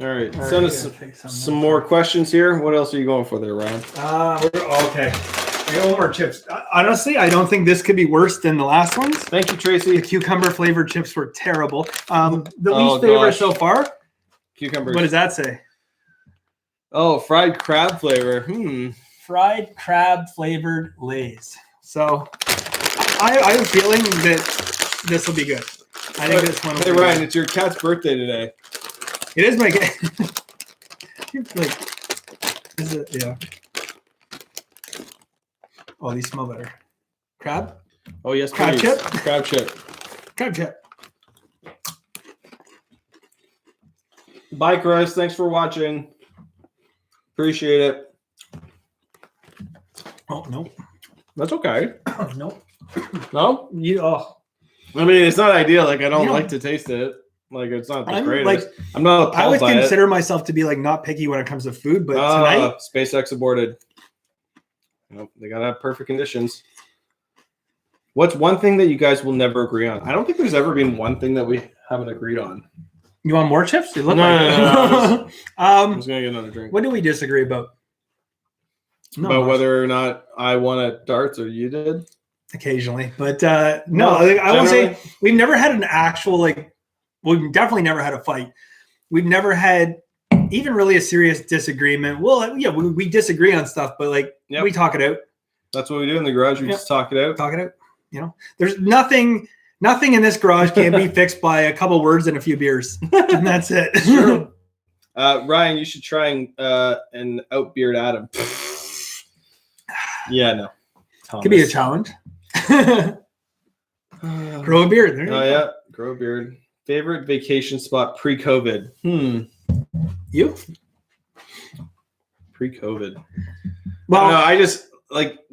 All right. Send us some more questions here. What else are you going for there, Ryan? Okay. I got 1 more chips. Honestly, I don't think this could be worse than the last ones. Thank you, Tracy. The cucumber flavored chips were terrible. The Oh, least favorite gosh. so far. Cucumbers. What does that say? Oh, fried crab flavor. Fried crab flavored Lay's. So I have a feeling that this will be good. I think this one will Hey, be Ryan, good. it's your cat's birthday today. It is my cat. Like, is it? Yeah. Oh, these smell better. Crab? Oh, yes, Crab please. chip? Crab chip. Crab chip. Bye, Chris. Thanks for watching. Appreciate it. Oh, no. That's okay. Oh, no. No? I mean, it's not ideal. Like, I don't You know, like to taste it. Like, it's not the I'm greatest. like, I'm not appalled I would by consider myself to be like not picky when it comes to food, but it. tonight, SpaceX aborted. Nope, they gotta have perfect conditions. What's one thing that you guys will never agree on? I don't think there's ever been one thing that we haven't agreed on. you want more chips? They look No, like no. I'm Um, just gonna get another drink. what do we disagree about? Not About much. whether or not I won at darts or you did? Occasionally, but no, I won't say we've never had an actual we've definitely never had a fight. We've never had even really a serious disagreement. Well, yeah, we disagree on stuff, but we talk it out. That's what we do in the garage. We just talk it out. Talk it out. You know, there's nothing in this garage can be fixed by a couple words and a few beers, and that's it. Sure. Ryan, you should try and outbeard Adam. Yeah, no. Could be a challenge. Grow a beard. There you go. Yeah, grow a beard. Favorite vacation spot pre-COVID? You? Pre-COVID. Well, no, I just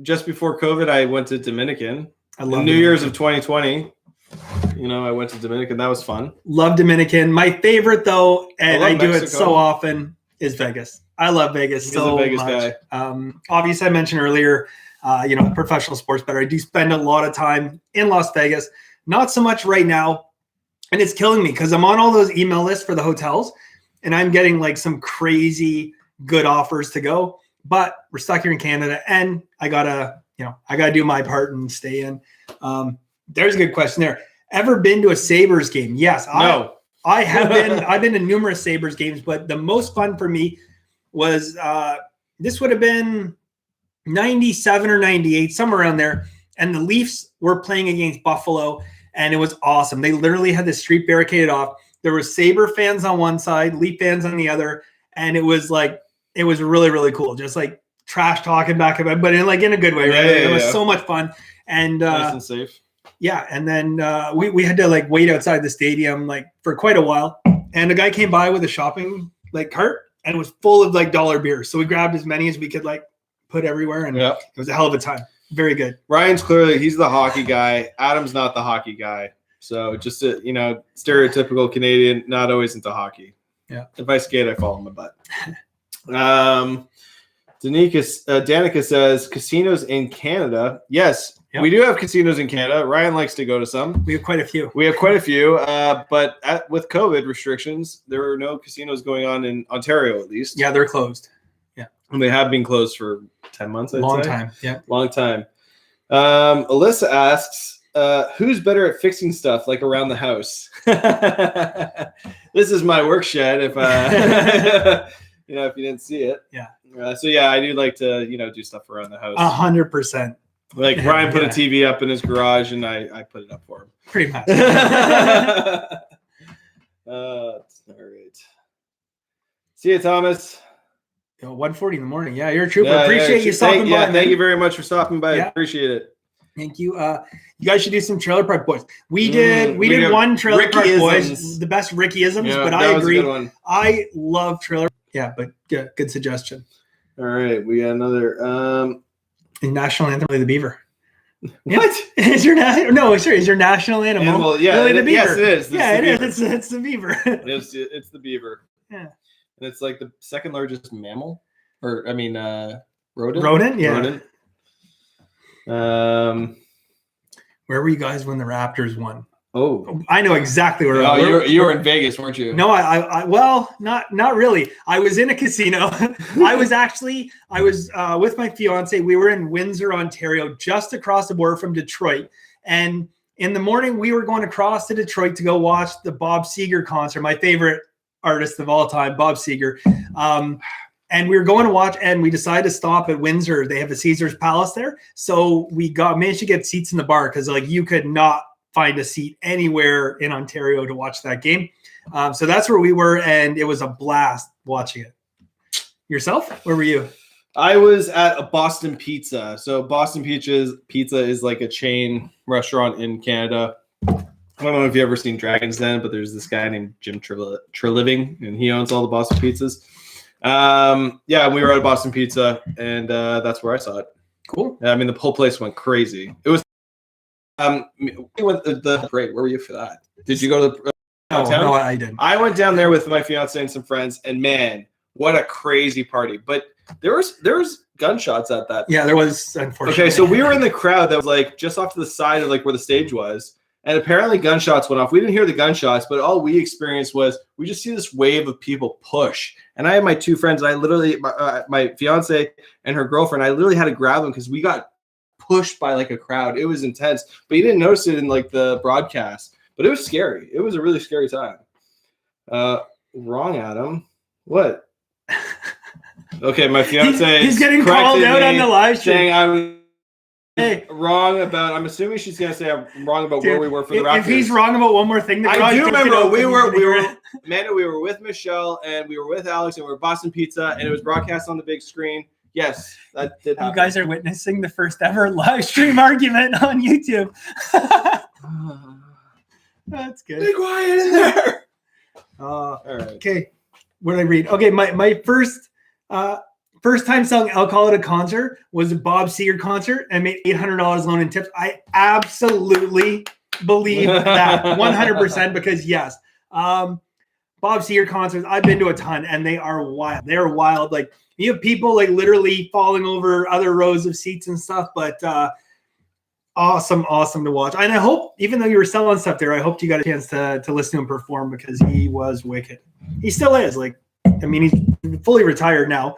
just before COVID, I went to Dominican. I love New Year's of 2020. I went to Dominican. That was fun. Love Dominican. My favorite though, and I do Mexico. it so often, is Vegas. I love Vegas so He's a Vegas much. guy. Obviously, I mentioned earlier, professional sports bettor. I do spend a lot of time in Las Vegas. Not so much right now, and it's killing me because I'm on all those email lists for the hotels, and I'm getting some crazy good offers to go. But we're stuck here in Canada, and I gotta do my part and stay in. There's a good question there. Ever been to a Sabres game? Yes. No. I have been. I've been to numerous Sabres games, but the most fun for me was this would have been 97 or 98, somewhere around there. And the Leafs were playing against Buffalo, and it was awesome. They literally had the street barricaded off. There were Sabre fans on one side, Leaf fans on the other, and it was really, really cool. Just trash talking back about, but in a good way, right? It was so much fun. And nice and safe. Yeah, and then we had to wait outside the stadium for quite a while, and a guy came by with a shopping cart, and it was full of dollar beers. So we grabbed as many as we could put everywhere, and it was a hell of a time. Very good. Ryan's he's the hockey guy. Adam's not the hockey guy. So just a stereotypical Canadian, not always into hockey. Yeah. If I skate, I fall on my butt. Danica says casinos in Canada. Yes. Yep. We do have casinos in Canada. Ryan likes to go to some. We have quite a few. But with COVID restrictions, there are no casinos going on in Ontario, at least. Yeah, they're closed. Yeah. And they have been closed for 10 months, Long time. Yeah. Long time. Alyssa asks, who's better at fixing stuff around the house? This is my work shed if if you didn't see it. Yeah. I do like to, do stuff around the house. 100%. Ryan put a TV up in his garage, and I put it up for him. Pretty much. All right. See you, Thomas. 1:40 in the morning. Yeah, you're a trooper. Appreciate you stopping by. Thank you very much for stopping by. Yeah. Appreciate it. Thank you. You guys should do some Trailer Park Boys. We did one Trailer Park Boys, the best Ricky-isms, but I agree. I love Trailer. Yeah, but good suggestion. All right, we got another. National anthem, Billy the Beaver. What is your is your national animal? Well, yeah, Billy the Beaver. Yes, it is. It is. It's the beaver. It's the beaver. Yeah, and it's the second largest mammal, rodent. Rodent, yeah. Rodent. Where were you guys when the Raptors won? Oh, I know exactly where. You were in Vegas, weren't you? No, well, not really. I was in a casino. I was with my fiance. We were in Windsor, Ontario, just across the border from Detroit. And in the morning, we were going across to Detroit to go watch the Bob Seger concert, my favorite artist of all time, Bob Seger. And we were going to watch, and we decided to stop at Windsor. They have the Caesar's Palace there. So we managed to get seats in the bar because like you could not find a seat anywhere in Ontario to watch that game. So that's where we were, and it was a blast watching it. Yourself? Where were you? I was at a Boston Pizza. So Boston Pizza is like a chain restaurant in Canada. I don't know if you've ever seen Dragon's Den, but there's this guy named Jim Treliving, and he owns all the Boston Pizzas. Yeah, we were at a Boston Pizza, and that's where I saw it. Cool. I mean, the whole place went crazy. It was we went the parade. Where were you for that? Did you go to the No, I didn't. I went down there with my fiance and some friends, and man, what a crazy party. But there was gunshots at that. Yeah, there was, unfortunately. Okay, so we were in the crowd that was like just off to the side of like where the stage was, and apparently gunshots went off. We didn't hear the gunshots, but all we experienced was we just see this wave of people push. And I had my two friends, and I literally, my fiance and her girlfriend, I literally had to grab them because we got pushed by like a crowd. It was intense, but you didn't notice it in like the broadcast. But it was scary. It was a really scary time. Wrong, Adam. What? Okay, my fiance. He's getting called out on the live stream. Saying I'm wrong about. I'm assuming she's gonna say I'm wrong about where we were for the Raptors. If he's wrong about one more thing, I do remember we were Amanda. We were with Michelle and we were with Alex and we were Boston Pizza and it was broadcast on the big screen. Yes, that did happen. You guys are witnessing the first ever live stream argument on YouTube. That's good. Be quiet in there. All right. Okay. What did I read? Okay, my first time selling alcohol at a concert was a Bob Seger concert and made $800 loan in tips. I absolutely believe that 100% because yes, Bob Seger concerts, I've been to a ton and they are wild. They're wild. Like you have people like literally falling over other rows of seats and stuff, but awesome to watch. And I hope, even though you were selling stuff there, I hope you got a chance to listen to him perform because he was wicked. He still is. Like, I mean, he's fully retired now,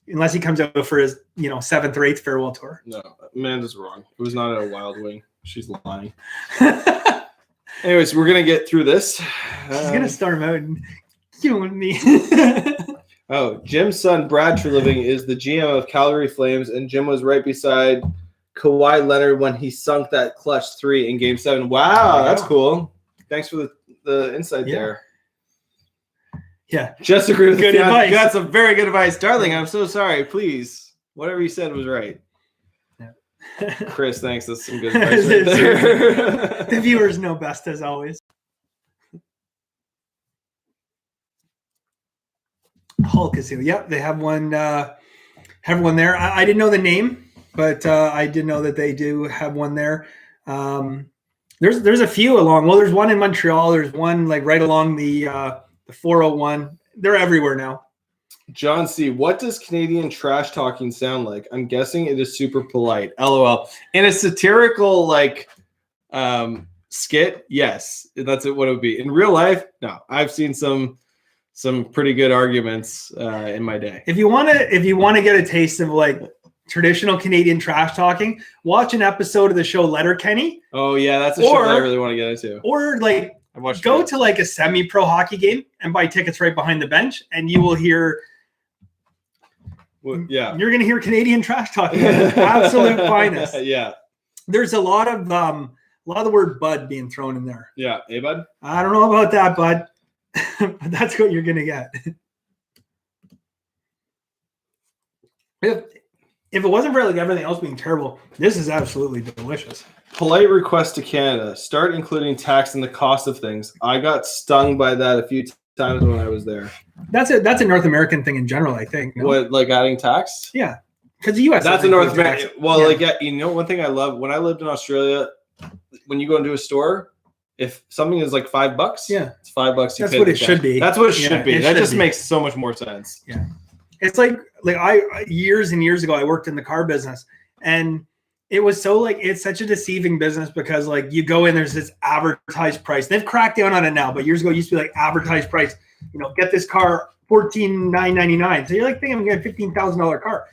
unless he comes out for his, 7th or 8th farewell tour. No, Amanda's wrong. It was not at a Wild Wing. She's lying. Anyways, we're gonna get through this. She's gonna storm out and you and me. Oh, Jim's son Brad Treliving is the GM of Calgary Flames, and Jim was right beside Kawhi Leonard when he sunk that clutch 3 in Game 7. Wow, that's cool. Thanks for the insight there. Yeah, just agree with good the advice. You got some very good advice, darling. I'm so sorry. Please, whatever you said was right. Yeah. Chris, thanks. That's some good advice right there. The viewers know best as always. Hull Casino. Yep, they have one. Have one there. I didn't know the name, but I did know that they do have one there. There's a few along. Well, there's one in Montreal. There's one like right along the 401. They're everywhere now. John C. What does Canadian trash talking sound like? I'm guessing it is super polite. LOL. In a satirical skit, yes, that's what it would be. In real life, no. I've seen some pretty good arguments in my day. If you want to get a taste of like traditional Canadian trash talking, watch an episode of the show Letterkenny. Oh yeah, that's a show that I really want to get into. Or like go to like a semi-pro hockey game and buy tickets right behind the bench, and you will hear. Well, yeah, you're going to hear Canadian trash talking, absolute finest. Yeah, there's a lot of the word bud being thrown in there. Yeah, hey bud. I don't know about that, bud, but that's what you're going to get. If it wasn't for like everything else being terrible, this is absolutely delicious. Polite request to Canada: start including tax in the cost of things. I got stung by that a few times when I was there. That's a North American thing in general, I think. No? What, like adding tax? Yeah, because the U.S. That's a North American. Well, yeah. One thing I love when I lived in Australia, when you go into a store, if something is like $5, yeah, it's $5. That's what it should be. That's what it should be. That just makes so much more sense. Yeah, it's like I years and years ago I worked in the car business, and it was so like, it's such a deceiving business because like you go in, there's this advertised price. They've cracked down on it now, but years ago it used to be like advertised price, get this car $14,999. So you're like thinking I'm getting a $15,000 car.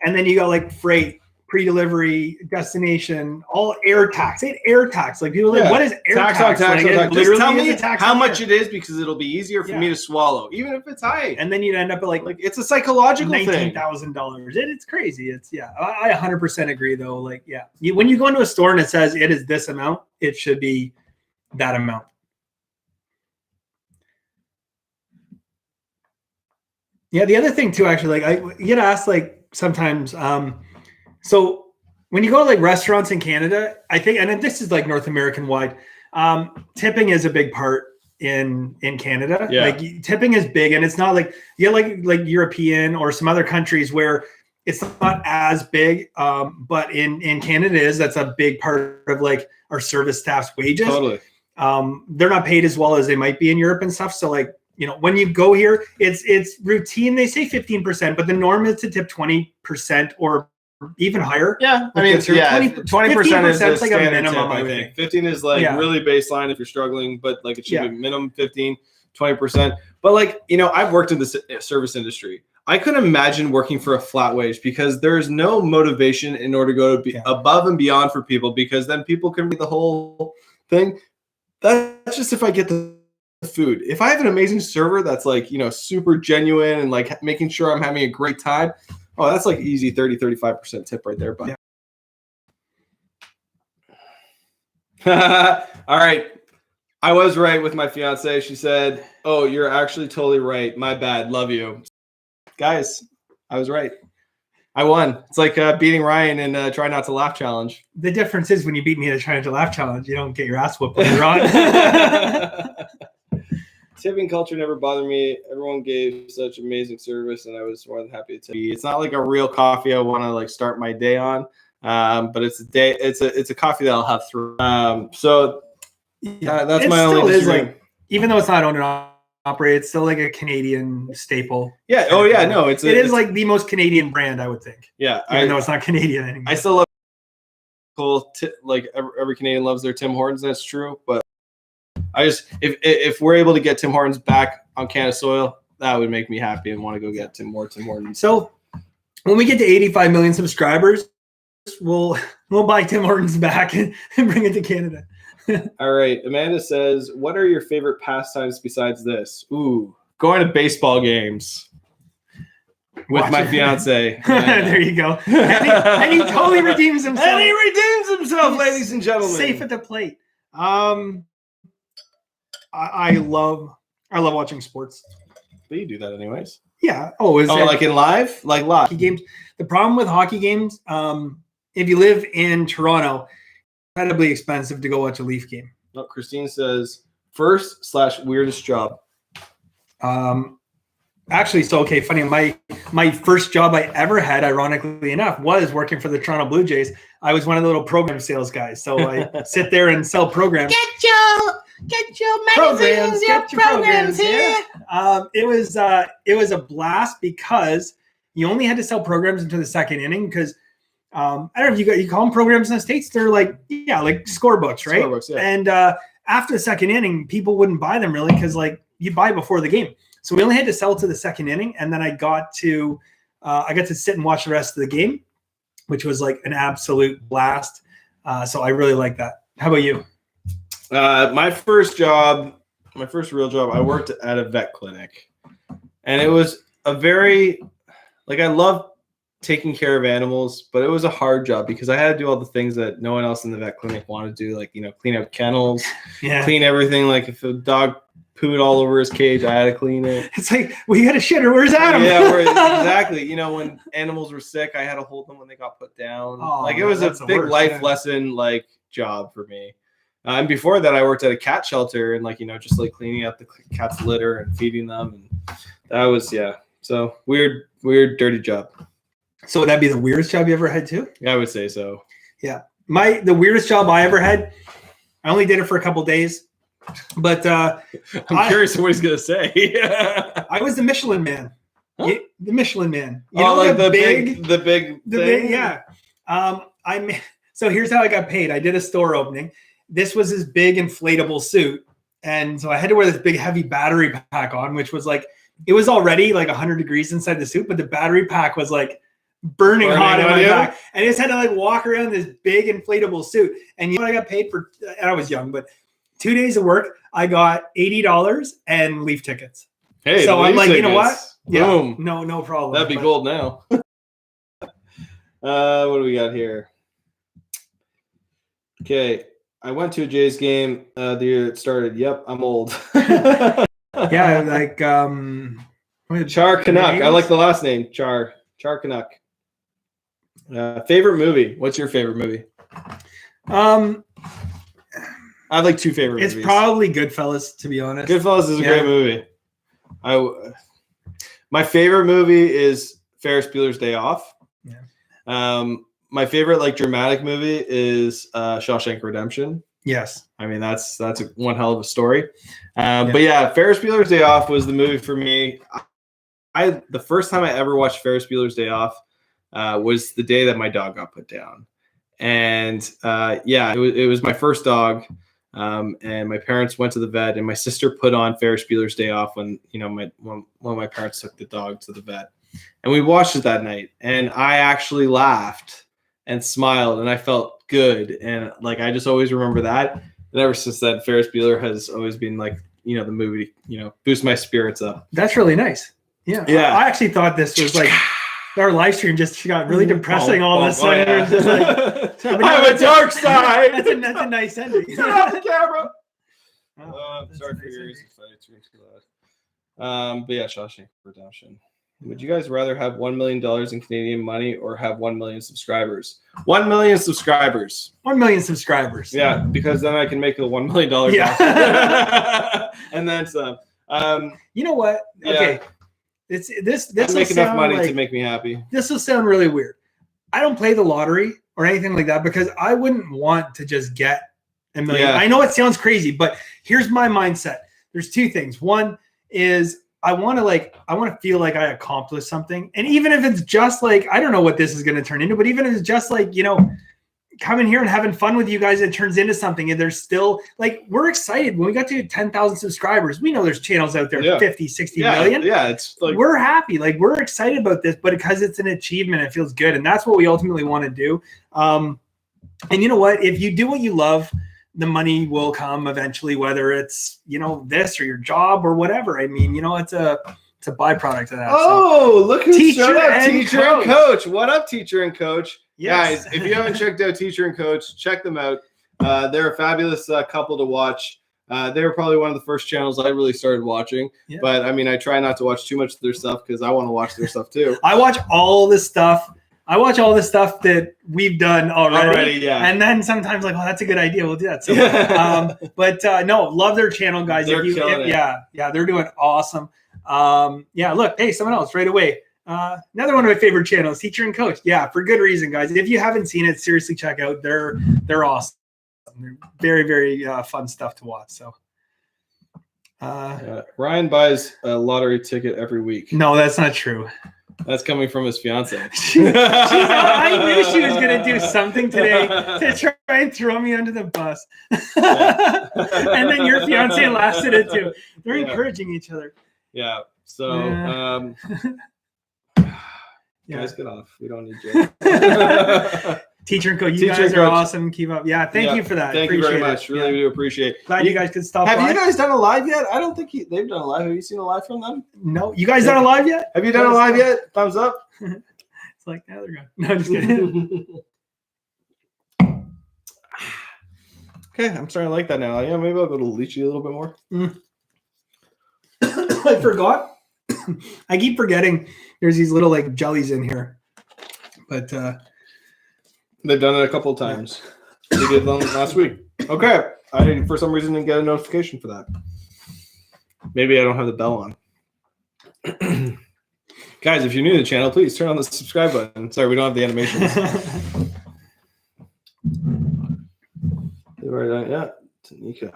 And then you got like freight, pre-delivery, destination, all air tax. They had air tax. Like people are like, what is air tax? Tax. Like, Just tell me how much it is because it'll be easier for me to swallow, even if it's high. And then you'd end up at like it's a psychological thing. $19,000. It's crazy. It's I 100% agree though. Like, when you go into a store and it says it is this amount, it should be that amount. Yeah. The other thing too, actually, like you get asked like sometimes, so when you go to like restaurants in Canada, I think, and this is like North American wide, tipping is a big part in Canada. Yeah. Like tipping is big, and it's not like you get like European or some other countries where it's not as big. But in Canada that's a big part of like our service staff's wages. Totally. They're not paid as well as they might be in Europe and stuff. So like, when you go here, it's routine. They say 15%, but the norm is to tip 20% or even higher. Yeah, I mean, 20% is like a minimum. I think 15 is like really baseline if you're struggling, but like it should be minimum 15, 20%. But like I've worked in the service industry. I couldn't imagine working for a flat wage because there's no motivation in order to go to be above and beyond for people because then people can read the whole thing. That's just if I get the food. If I have an amazing server that's like super genuine and like making sure I'm having a great time, that's like easy 30-35% tip right there. But all right, I was right with my fiance. She said, "Oh, you're actually totally right. My bad. Love you, guys. I was right. I won. It's like beating Ryan in Try Not to Laugh challenge. The difference is when you beat me in the Try Not to Laugh challenge, you don't get your ass whooped later on." Tipping culture never bothered me. Everyone gave such amazing service, and I was more than happy to tip. It's not like a real coffee I want to like start my day on, but it's a coffee that I'll have through. So that's my only. Is like, even though it's not owned and operated, it's still like a Canadian staple. Yeah. Oh yeah. No, it is like the most Canadian brand, I would think. Yeah. Even though it's not Canadian anymore. I still love like every Canadian loves their Tim Hortons. That's true, but. If we're able to get Tim Hortons back on Canada soil, that would make me happy and want to go get Tim Hortons. So when we get to 85 million subscribers, we'll buy Tim Hortons back and bring it to Canada. All right. Amanda says, "What are your favorite pastimes besides this?" Ooh, going to baseball games with my fiance. There you go. And he totally redeems himself. Ladies and gentlemen. Safe at the plate. I love watching sports. But you do that anyways. Yeah. Like in live? Like live. Hockey games. The problem with hockey games, if you live in Toronto, incredibly expensive to go watch a Leaf game. Oh, Christine says, first/weirdest job. Actually, so okay, funny. My first job I ever had, ironically enough, was working for the Toronto Blue Jays. I was one of the little program sales guys. So I sit there and sell programs. Get your magazines, your programs here. It was a blast because you only had to sell programs into the second inning because I don't know if you call them programs in the States. They're like scorebooks, right? Scorebooks, yeah. And after the second inning, people wouldn't buy them really because like you buy before the game. So we only had to sell to the second inning, and then I got to sit and watch the rest of the game, which was like an absolute blast. So I really like that. How about you? My first real job, I worked at a vet clinic, and it was I love taking care of animals, but it was a hard job because I had to do all the things that no one else in the vet clinic wanted to do, like, clean up kennels, clean everything. Like if a dog pooed all over his cage, I had to clean it. It's like, we had a shitter. Where's Adam? Yeah, exactly. When animals were sick, I had to hold them when they got put down. It was a big life lesson, job for me. And before that, I worked at a cat shelter and just cleaning up the cat's litter and feeding them. And that was, so weird, dirty job. So would that be the weirdest job you ever had too? Yeah, I would say so. Yeah. The weirdest job I ever had, I only did it for a couple days, but I'm curious what he's going to say. I was the Michelin Man. Huh? The Michelin Man. The big, yeah. So here's how I got paid. I did a store opening. This was this big inflatable suit. And so I had to wear this big heavy battery pack on, which was like, it was already like 100 degrees inside the suit, but the battery pack was like burning hot in my back. And I just had to like walk around this big inflatable suit. And you know what I got paid for? And I was young, but 2 days of work, I got $80 and Leaf tickets. Hey, so I'm like, you know what? Boom. Yeah, no problem. That'd be gold now. What do we got here? Okay. I went to a Jays game the year it started. Yep, I'm old. Yeah, like Char Canuck. I like the last name. Char Canuck. Favorite movie? What's your favorite movie? I have like two favorite movies. It's probably Goodfellas, to be honest. Goodfellas is a great movie. My favorite movie is Ferris Bueller's Day Off. Yeah. My favorite like dramatic movie is Shawshank Redemption. Yes. I mean that's one hell of a story. But yeah, Ferris Bueller's Day Off was the movie for me. The first time I ever watched Ferris Bueller's Day Off was the day that my dog got put down. And it was my first dog. And my parents went to the vet, and my sister put on Ferris Bueller's Day Off when one of my parents took the dog to the vet, and we watched it that night. And I actually laughed and smiled, and I felt good. And like I just always remember that. And ever since then, Ferris Bueller has always been like the movie boost my spirits up. That's really nice. Yeah. I actually thought this was like. Our live stream just got really depressing all of a sudden. I have a dark side. That's a nice ending. Turn off the camera. Sorry for your ears. But yeah, Shawshank Redemption. Would you guys rather have $1 million in Canadian money or have 1 million subscribers? 1 million subscribers. 1 million subscribers. Yeah, because then I can make the $1 million. Yeah. And then some. You know what? Yeah. Okay. This I make enough money to make me happy. This will sound really weird. I don't play the lottery or anything like that because I wouldn't want to just get a million. Yeah. I know it sounds crazy, but here's my mindset. There's two things. One is I want to feel like I accomplished something. And even if it's just like, I don't know what this is going to turn into, but even if it's just like, coming here and having fun with you guys, it turns into something. And there's still we're excited when we got to 10,000 subscribers. We know there's channels out there, 50, 60 million. Yeah. It's like, we're happy. We're excited about this, but because it's an achievement, it feels good. And that's what we ultimately want to do. And you know what, if you do what you love, the money will come eventually, whether it's, this or your job or whatever. I mean, it's a byproduct of that. Oh, look who's Teacher and Coach. What up, Teacher and Coach? Yes. Guys, if you haven't checked out Teacher and Coach, check them out. They're a fabulous couple to watch. They were probably one of the first channels I really started watching. Yeah. But I mean, I try not to watch too much of their stuff because I want to watch their stuff too. I watch all the stuff that we've done already. Yeah. And then sometimes that's a good idea. We'll do that. So, no, love their channel, guys. They're they're doing awesome. Look, hey, someone else right away. Another one of my favorite channels, Teacher and Coach. Yeah, for good reason, guys. If you haven't seen it, seriously check out. They're awesome. They're very, very fun stuff to watch. So, Ryan buys a lottery ticket every week. No, that's not true. That's coming from his fiance. I knew she was going to do something today to try and throw me under the bus. And then your fiance laughs at it too. They're encouraging each other. Yeah. So, guys, get off. We don't need you. Teacher and Coach, you guys are awesome. Keep up. Yeah, thank you for that. Thank you very much. Really do appreciate it. Glad you guys could stop. Have you guys done a live yet? I don't think they've done a live. Have you seen a live from them? No. You guys done a live yet? Have you done a live yet? Thumbs up. It's like, now they're gone. No, I'm just kidding. Okay, I'm starting to like that now. Yeah, maybe I'll go to lychee a little bit more. I forgot. I keep forgetting there's these little jellies in here. But they've done it a couple of times. They did them last week. Okay. I, for some reason, didn't get a notification for that. Maybe I don't have the bell on. Guys, if you're new to the channel, please turn on the subscribe button. Sorry, we don't have the animations. They've already done it. Yeah. Tanika.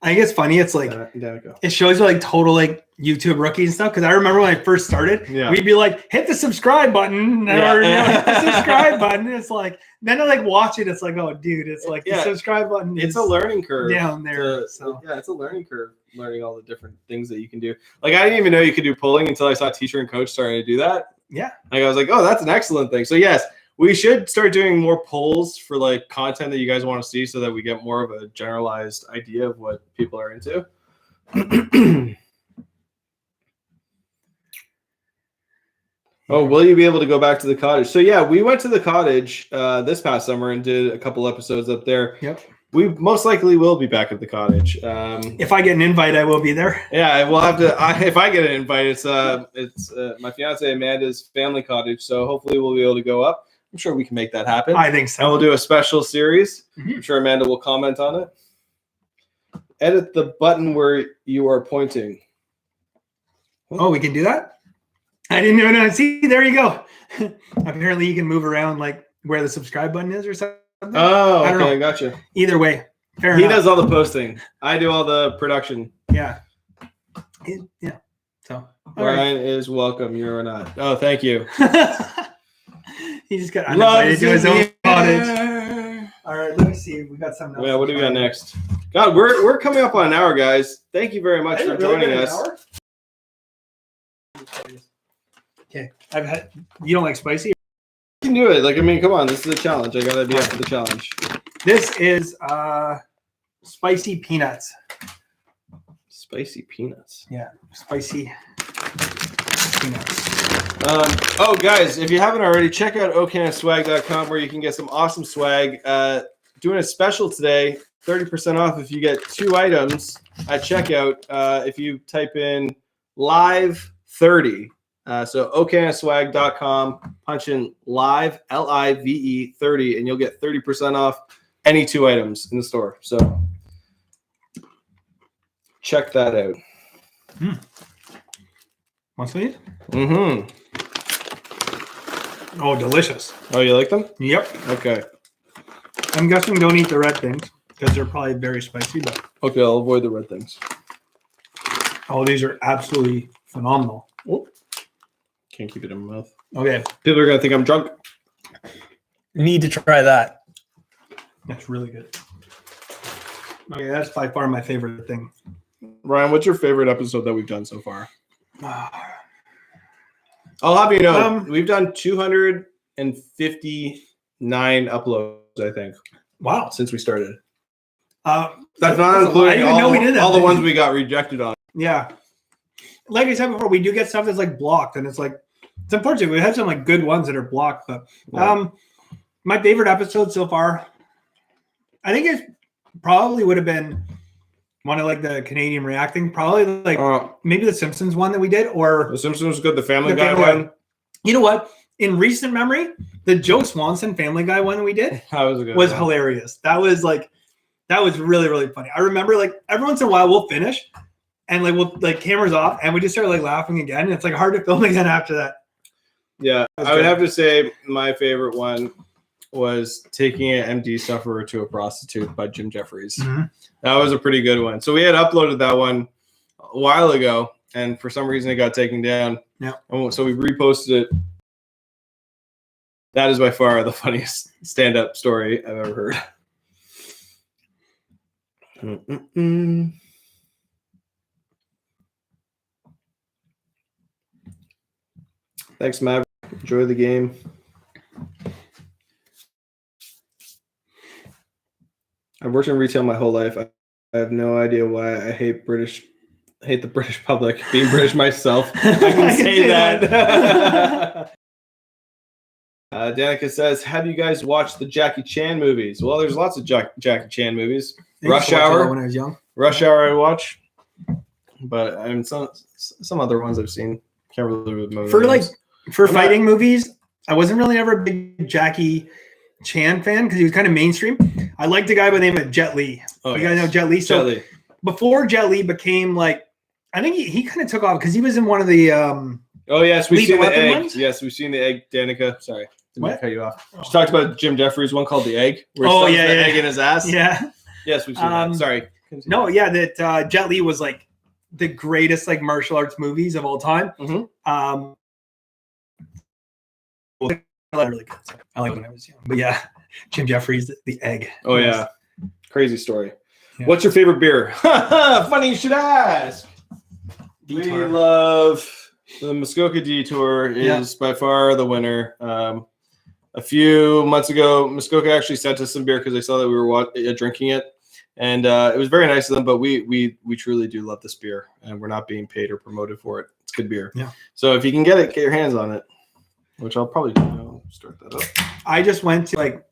I think it's funny. It's like Danica. it shows you like total like YouTube rookie and stuff. Because I remember when I first started, we'd be like, hit the subscribe button or hit the subscribe button. It's like then I like watch it. It's like, oh, dude, it's like the subscribe button. It's a learning curve down there. It's a learning curve. Learning all the different things that you can do. Like I didn't even know you could do polling until I saw Teacher and Coach starting to do that. Yeah. Like I was like, oh, that's an excellent thing. So yes, we should start doing more polls for like content that you guys want to see so that we get more of a generalized idea of what people are into. Oh, will you be able to go back to the cottage? So yeah, we went to the cottage this past summer and did a couple episodes up there. Yep. We most likely will be back at the cottage. If I get an invite, I will be there. Yeah, we'll have to. If I get an invite, it's my fiance Amanda's family cottage, so hopefully we'll be able to go up. I'm sure we can make that happen. I think so. And we'll do a special series. I'm sure Amanda will comment on it. Edit the button where you are pointing. Oh, we can do that? I didn't even know. See, there you go. Apparently you can move around like where the subscribe button is or something. Oh, okay, I gotcha. Either way, fair enough. He does all the posting. I do all the production. Yeah. Yeah. So Brian is welcome. You're not. Oh, thank you. He just got uninvited to his own cottage. All right, let me see. We got something else. Yeah, what do we got next? God, we're coming up on an hour, guys. Thank you very much for joining us. Okay, you don't like spicy? You can do it. Like, I mean, come on. This is a challenge. I gotta be up for the challenge. This is spicy peanuts. Spicy peanuts. Yeah, spicy peanuts. Oh, guys, if you haven't already, check out okanswag.com where you can get some awesome swag. Doing a special today, 30% off if you get 2 items at checkout. If you type in live 30. So okanswag.com, punch in live, LIVE 30, and you'll get 30% off any 2 items in the store. So check that out. Want some of these? Mm-hmm. Oh, delicious. Oh, you like them? Yep. Okay. I'm guessing don't eat the red things because they're probably very spicy. But okay, I'll avoid the red things. Oh, these are absolutely phenomenal. Oh. Can't keep it in my mouth. Okay. People are going to think I'm drunk. Need to try that. That's really good. Okay, that's by far my favorite thing. Ryan, what's your favorite episode that we've done so far? I'll have you know, we've done 259 uploads, I think. Wow. Since we started. That's not including all the ones we got rejected on. Yeah. Like I said before, we do get stuff that's like blocked, and it's like, it's unfortunate. We have some like good ones that are blocked, but my favorite episode so far, I think it probably would have been one of like the Canadian reacting, probably like maybe the Simpsons one that we did, or the Simpsons was good. The Family Guy one. You know what? In recent memory, the Joe Swanson Family Guy one we did was hilarious. That was really, really funny. I remember like every once in a while we'll finish and like we'll like cameras off and we just start like laughing again. And it's like hard to film again after that. Yeah, I would have to say my favorite one was Taking an MD Sufferer to a Prostitute by Jim Jeffries. Mm-hmm. That was a pretty good one. So we had uploaded that one a while ago, and for some reason it got taken down. Yeah. And so we reposted it. That is by far the funniest stand-up story I've ever heard. Thanks, Matt. Enjoy the game. I've worked in retail my whole life. I have no idea why I hate the British public. Being British myself, I can say that. Danica says, have you guys watched the Jackie Chan movies? Well, there's lots of Jackie Chan movies. Rush Hour. When I was young. Rush Hour I watch. But I mean, some other ones I've seen. Can't really remember. For fighting movies, I wasn't really ever a big Jackie Chan fan because he was kind of mainstream. I liked a guy by the name of Jet Li. You guys know Jet Li? So Jet Li. Before Jet Li became like, I think he kind of took off because he was in one of the oh yes, we've seen the egg. Ones? Yes, we've seen the egg. Danica, sorry, didn't cut you off. She talked about Jim Jeffries one called The Egg. Where he the egg in his ass. Yeah. Yes, we've seen that. Sorry, Continue. No, yeah, that Jet Li was like the greatest like martial arts movies of all time. Mhm. Really good. So I like when I was young, but yeah, Jim Jeffries, the egg. Oh Yes. yeah, crazy story. Yeah. What's your favorite beer? Funny you should ask. We Detour. love the Muskoka Detour is by far the winner. A few months ago, Muskoka actually sent us some beer because they saw that we were drinking it, and it was very nice of them. But we truly do love this beer, and we're not being paid or promoted for it. It's good beer. Yeah. So if you can get it, get your hands on it. Which I'll probably start that up. I just went to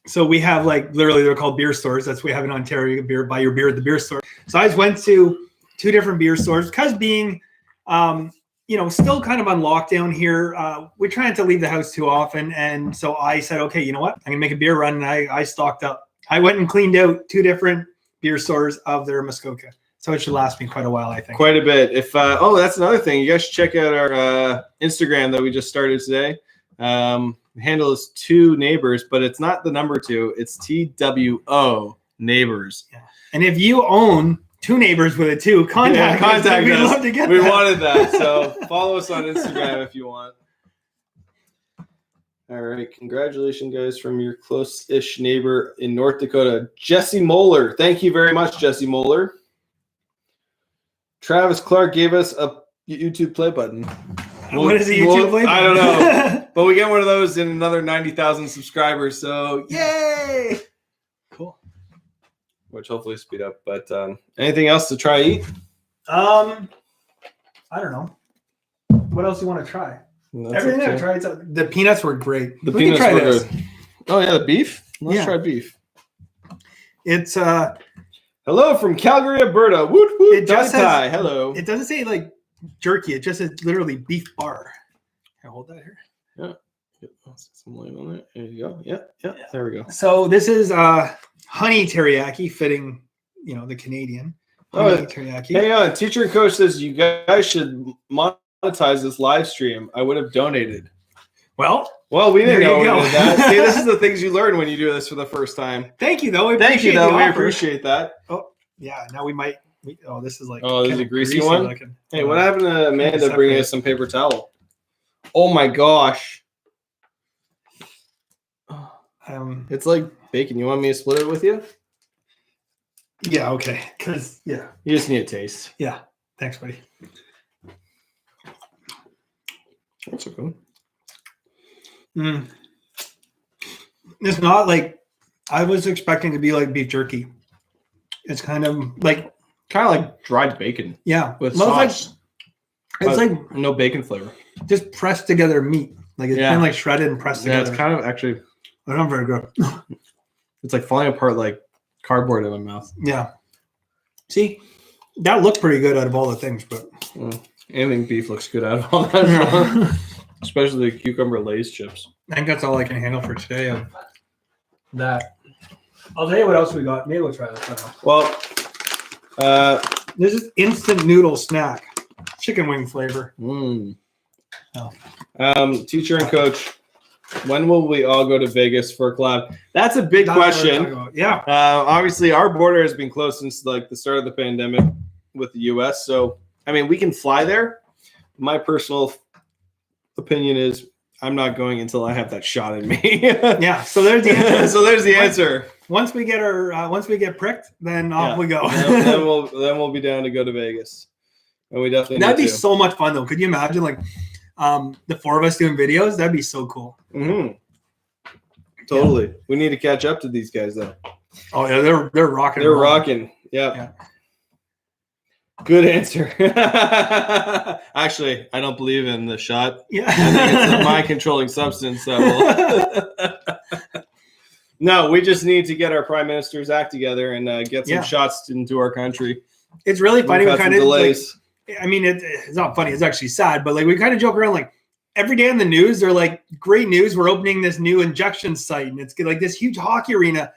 so we have literally they're called beer stores. That's what we have in Ontario. Buy your beer at the beer store. So I just went to 2 different beer stores because being, still kind of on lockdown here. We're trying to leave the house too often. And so I said, okay, you know what? I'm gonna make a beer run. And I stocked up. I went and cleaned out 2 different beer stores of their Muskoka. So it should last me quite a while, I think. Quite a bit. If that's another thing. You guys should check out our Instagram that we just started today. The handle is 2 neighbors, but it's not the number 2. It's TWO neighbors. Yeah. And if you own 2 neighbors with a 2, contact us. We'd love to get We that. wanted that. So follow us on Instagram if you want. All right. Congratulations, guys, from your close-ish neighbor in North Dakota, Jesse Moeller. Thank you very much, Jesse Moeller. Travis Clark gave us a YouTube play button. What is a YouTube play button? I don't know. But we get one of those in another 90,000 subscribers. So, yay! Cool. Which hopefully speed up. But anything else to try eat? I don't know. What else do you want to try? Everything I tried. The peanuts were great. The peanuts were good. Oh, yeah, the beef? Let's try beef. It's hello from Calgary, Alberta. Woot woot. It just says, hello. It doesn't say jerky. It just says literally beef bar. Can I hold that here? Yeah. Some light on it. There you go. Yeah. There we go. So this is honey teriyaki, fitting, the Canadian. Honey teriyaki. Hang on. Teacher and coach says you guys should monetize this live stream. I would have donated. Well, we didn't know that. See, this is the things you learn when you do this for the first time. Thank you, though. We appreciate that. Oh, yeah. Now we might. This is this is a greasy one. Hey, what happened to Amanda bringing us some paper towel? Oh my gosh. It's like bacon. You want me to split it with you? Yeah. Okay. You just need a taste. Yeah. Thanks, buddy. That's okay. It's not like I was expecting to be like beef jerky. It's kind of like dried bacon. Yeah, with sauce. It's like no bacon flavor. Just pressed together meat. Like it's kind of like shredded and pressed together. Yeah, it's kind of actually. But not very good. It's like falling apart like cardboard in my mouth. Yeah. See, that looked pretty good out of all the things, but anything beef looks good out of all that. Especially the cucumber Lay's chips. I think that's all I can handle for today of that. I'll tell you what else we got. Maybe we'll try this. Well, this is instant noodle snack. Chicken wing flavor. Teacher and coach, when will we all go to Vegas for a collab? That's a big question. Yeah. Obviously, our border has been closed since the start of the pandemic with the U.S. So, we can fly there. My personal opinion is I'm not going until I have that shot in me. Yeah. So there's the answer. Answer. Once we get pricked, then off we go. then we'll be down to go to Vegas. And we definitely that'd be so much fun though. Could you imagine the 4 of us doing videos? That'd be so cool. Mm-hmm. Totally. Yeah. We need to catch up to these guys though. Oh yeah, they're rocking. They're rocking. Yeah. Good answer. Actually, I don't believe in the shot. Yeah. I think it's a mind-controlling substance that will. No, we just need to get our prime minister's act together and get some shots into our country. It's really funny. We kind of delays. It's not funny. It's actually sad, but we kind of joke around every day in the news. They're great news. We're opening this new injection site, and it's this huge hockey arena,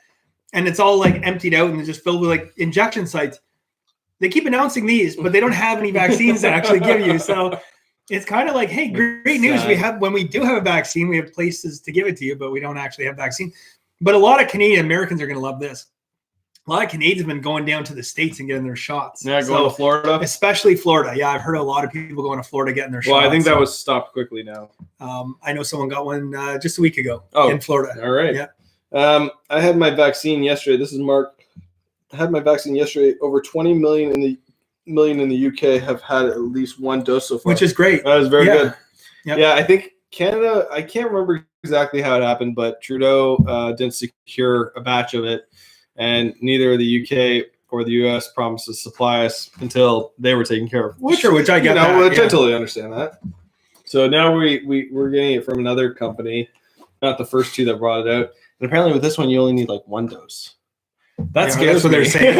and it's all emptied out and it's just filled with injection sites. They keep announcing these, but they don't have any vaccines to actually give you. So it's kind of hey, great news. When we do have a vaccine, we have places to give it to you, but we don't actually have vaccine. But a lot of Canadian Americans are going to love this. a lot of Canadians have been going down to the States and getting their shots. Yeah, going to Florida. Especially Florida. Yeah, I've heard a lot of people going to Florida getting their shots. Well, I think that was stopped quickly now. I know someone got one just a week ago in Florida. All right. Yeah. I had my vaccine yesterday. This is Mark. I had my vaccine yesterday. Over 20 million in the UK have had at least one dose so far. Which is great. That is very good. Yep. Yeah, I think Canada, I can't remember exactly how it happened, but Trudeau didn't secure a batch of it. And neither the UK or the US promised to supply us until they were taken care of. Which I get I totally understand that. So now we're getting it from another company, not the first two that brought it out. And apparently with this one, you only need like one dose. That's what they're saying.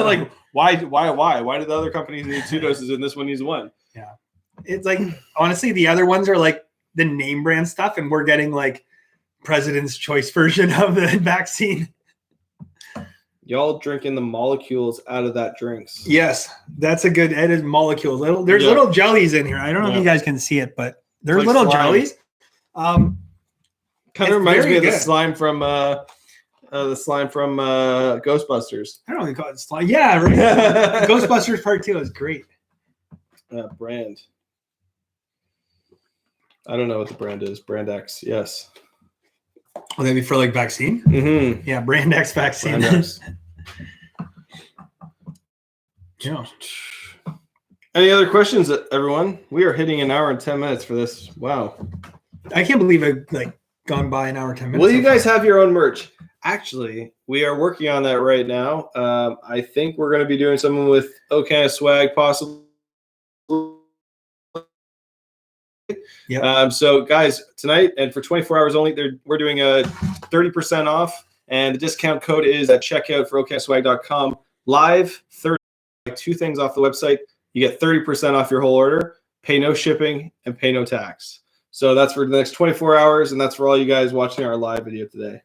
Like, why did the other companies need 2 doses and this one needs 1? Yeah. It's like, honestly, the other ones are like the name brand stuff, and we're getting like President's Choice version of the vaccine. Y'all drinking the molecules out of that drinks. Yes, that's a good edit molecule. There's little jellies in here. I don't know if you guys can see it, but there's like little jellies. Kind of reminds me of the slime from Ghostbusters. I don't know what you call it. Slime. Yeah, right. Ghostbusters Part 2 is great. Brand. I don't know what the brand is. Brand X. Yes. Will that be for like vaccine? Mm-hmm. Yeah, Brand X vaccine. Brand X. Yeah. Any other questions, everyone? We are hitting an hour and 10 minutes for this. Wow. I can't believe it gone by an hour and 10 minutes. Will you guys have your own merch? Actually, we are working on that right now. I think we're going to be doing something with O-Can Swag, possibly. Yeah. So, guys, tonight and for 24 hours only, we're doing a 30% off, and the discount code is at checkout for okanswag.com. Live 30, 2 things off the website. You get 30% off your whole order, pay no shipping, and pay no tax. So that's for the next 24 hours, and that's for all you guys watching our live video today.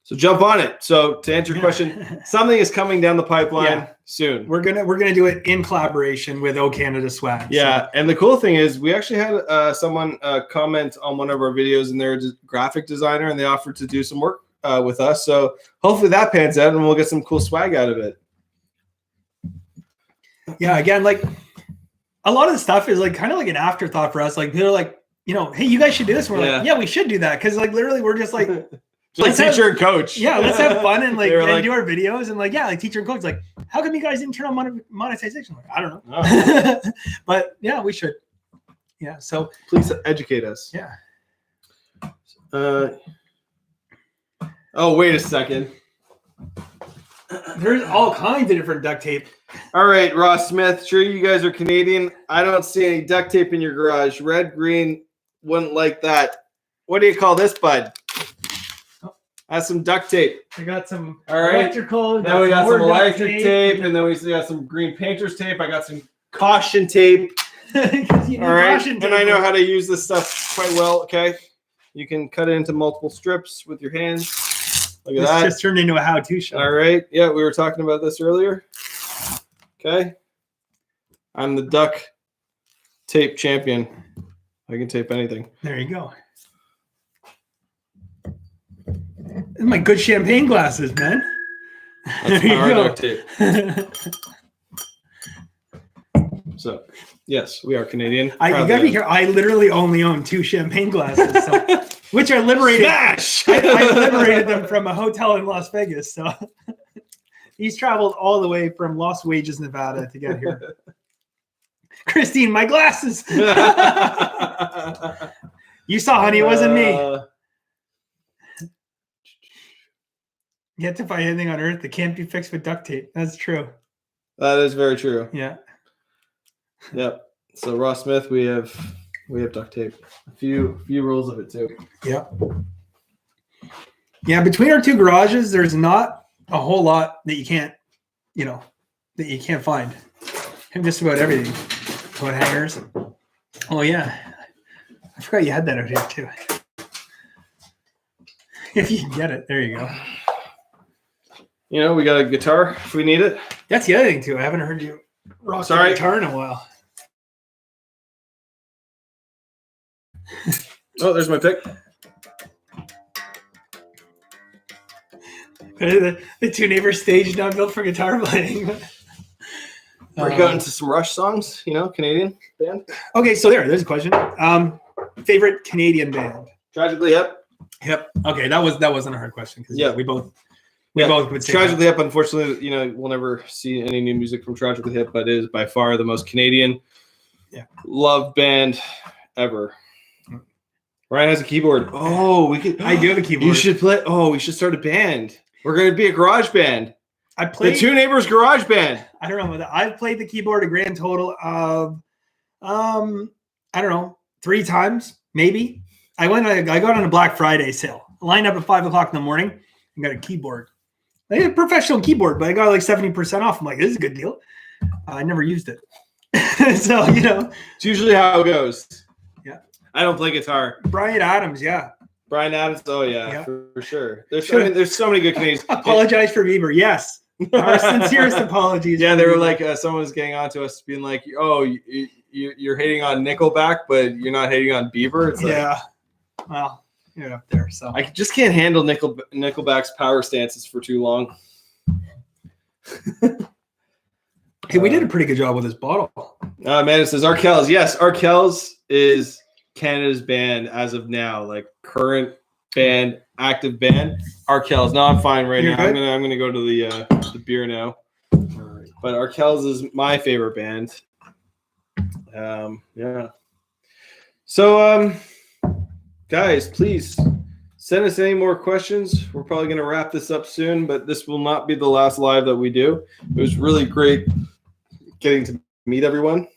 So jump on it. So to answer your question, something is coming down the pipeline soon. We're gonna do it in collaboration with O Canada Swag. Yeah, and the cool thing is we actually had someone comment on one of our videos, and they're a graphic designer, and they offered to do some work with us. So hopefully that pans out, and we'll get some cool swag out of it. Yeah, again, like a lot of the stuff is like kind of like an afterthought for us. Like they're like, hey, you guys should do this. And we're like, yeah, we should do that, because like literally we're just like. Just like teacher and coach. Yeah, let's have fun and do our videos and like teacher and coach. Like, how come you guys didn't turn on monetization? Like, I don't know. Oh. But yeah, we should. Yeah. So please educate us. Yeah. Oh, wait a second. There's all kinds of different duct tape. All right, Ross Smith. Sure, you guys are Canadian. I don't see any duct tape in your garage. Red, green, wouldn't like that. What do you call this, bud? That's some duct tape. I got some electrical. Then we got some electric tape, and then we got some green painter's tape. I got some caution tape. All right, and I know how to use this stuff quite well. Okay, you can cut it into multiple strips with your hands. Look at that. Just turned into a how-to show. All right. Yeah, we were talking about this earlier. Okay. I'm the duct tape champion. I can tape anything. There you go. My good champagne glasses, man. That's our duct tape. So, yes, we are Canadian. You gotta be here. I literally only own 2 champagne glasses, which are liberated. Smash! I liberated them from a hotel in Las Vegas. So he's traveled all the way from Las Vegas, Nevada to get here. Christine, my glasses. You saw, honey, it wasn't me. Yet to find anything on earth that can't be fixed with duct tape. That's true. That is very true. Yeah. Yep. So Ross Smith, we have duct tape. A few rolls of it too. Yeah. Yeah. Between our 2 garages, there's not a whole lot that you can't find. And just about everything. Coat hangers. Oh yeah. I forgot you had that out here too. If you can get it, there you go. We got a guitar if we need it. That's the other thing too. I haven't heard you rock the guitar in a while. Oh, there's my pick. The two neighbors stage not built for guitar playing. Break out into some Rush songs, Canadian band. Okay, so there's a question. Favorite Canadian band? Tragically Hip. Yep. Okay, that wasn't a hard question because we both would say Tragically Hip. Unfortunately, we'll never see any new music from Tragically Hip, but it is by far the most Canadian love band ever. Ryan has a keyboard. Oh, we could. I do have a keyboard. You should play. Oh, we should start a band. We're going to be a garage band. I played the Two Neighbors Garage Band. I don't know about that. I've played the keyboard a grand total of, I don't know, 3 times maybe. I got on a Black Friday sale. I lined up at 5:00 in the morning and got a keyboard. I had a professional keyboard, but I got like 70% off. I'm like, this is a good deal. I never used it, so it's usually how it goes. Yeah, I don't play guitar. Brian Adams, Brian Adams. Oh yeah. For sure. There's so many good Canadians. Apologize for Bieber. Yes. Our sincerest apologies. Yeah, they were like, someone was getting onto us being like, oh, you're hating on Nickelback, but you're not hating on Bieber. It's well, you're up there. So I just can't handle Nickelback's power stances for too long. Hey, we did a pretty good job with this bottle. Amanda says Arkells. Yes, Arkells is Canada's band as of now, like current band, active band. Arkells. No, I'm fine right now. Good? I'm gonna go to the beer now. But Arkells is my favorite band. Yeah. So guys, please send us any more questions. We're probably gonna wrap this up soon, but this will not be the last live that we do. It was really great getting to meet everyone.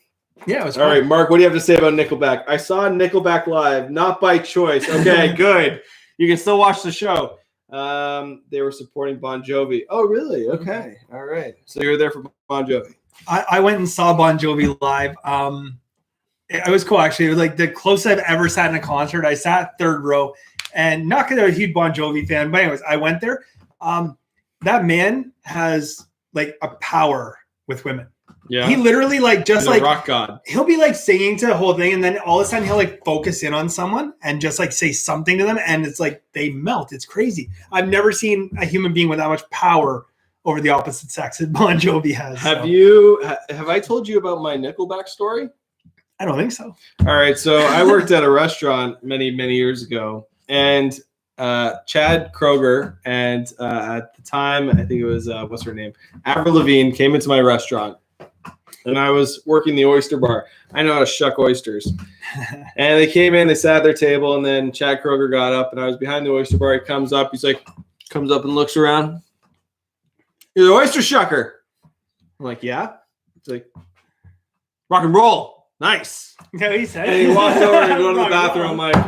Yeah, it was all fun. right, Mark, what do you have to say about Nickelback? I saw Nickelback live, not by choice. Okay, good. You can still watch the show. They were supporting Bon Jovi. Oh, really? Okay. All right. So you were there for Bon Jovi. I went and saw Bon Jovi live. It was cool, actually. It was like the closest I've ever sat in a concert. I sat 3rd row, and not because I was a huge Bon Jovi fan, but anyways, I went there. That man has like a power with women. Yeah. He literally He's a rock god. He'll be like singing to the whole thing, and then all of a sudden he'll like focus in on someone and just like say something to them, and it's like they melt. It's crazy. I've never seen a human being with that much power over the opposite sex that Bon Jovi has. Have I told you about my Nickelback story? I don't think so. All right. So I worked at a restaurant many, many years ago, and Chad Kroger and at the time, I think it was, what's her name? Avril Lavigne came into my restaurant. And I was working the oyster bar. I know how to shuck oysters. And they came in, they sat at their table, and then Chad Kroger got up, and I was behind the oyster bar. He comes up and looks around. You're the oyster shucker. I'm like, yeah. It's like, rock and roll. Nice. No, he said. And he walked over to go to the bathroom. I'm like,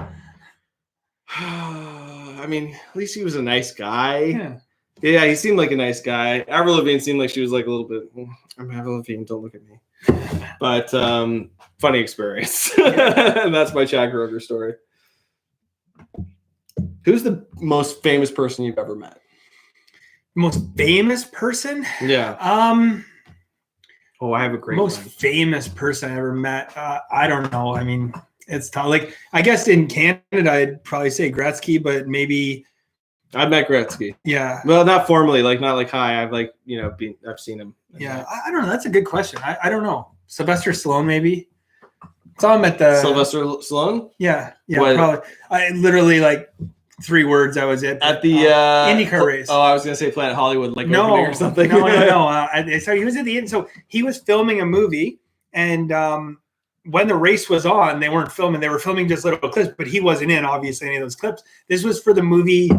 I mean, at least he was a nice guy. Yeah, he seemed like a nice guy. Avril Lavigne seemed like she was like a little bit, I'm Avril Lavigne, don't look at me. But funny experience. And that's my Chad Kroger story. Who's the most famous person you've ever met? Most famous person? Yeah. I have a great most one. Famous person I ever met. I don't know. I mean, it's tough. Like, I guess in Canada, I'd probably say Gretzky, but maybe. I've met Gretzky. Yeah. Well, not formally, not like hi. I've I've seen him. Yeah. I don't know. That's a good question. I don't know. Sylvester Stallone, maybe. Saw him at the Sylvester Stallone? Yeah. Yeah. Probably. I literally 3 words. That was it. At the IndyCar race. Oh, I was gonna say Planet Hollywood, opening or something. No. So he was at the end. So he was filming a movie, and when the race was on, they weren't filming. They were filming just little clips, but he wasn't in obviously any of those clips. This was for the movie.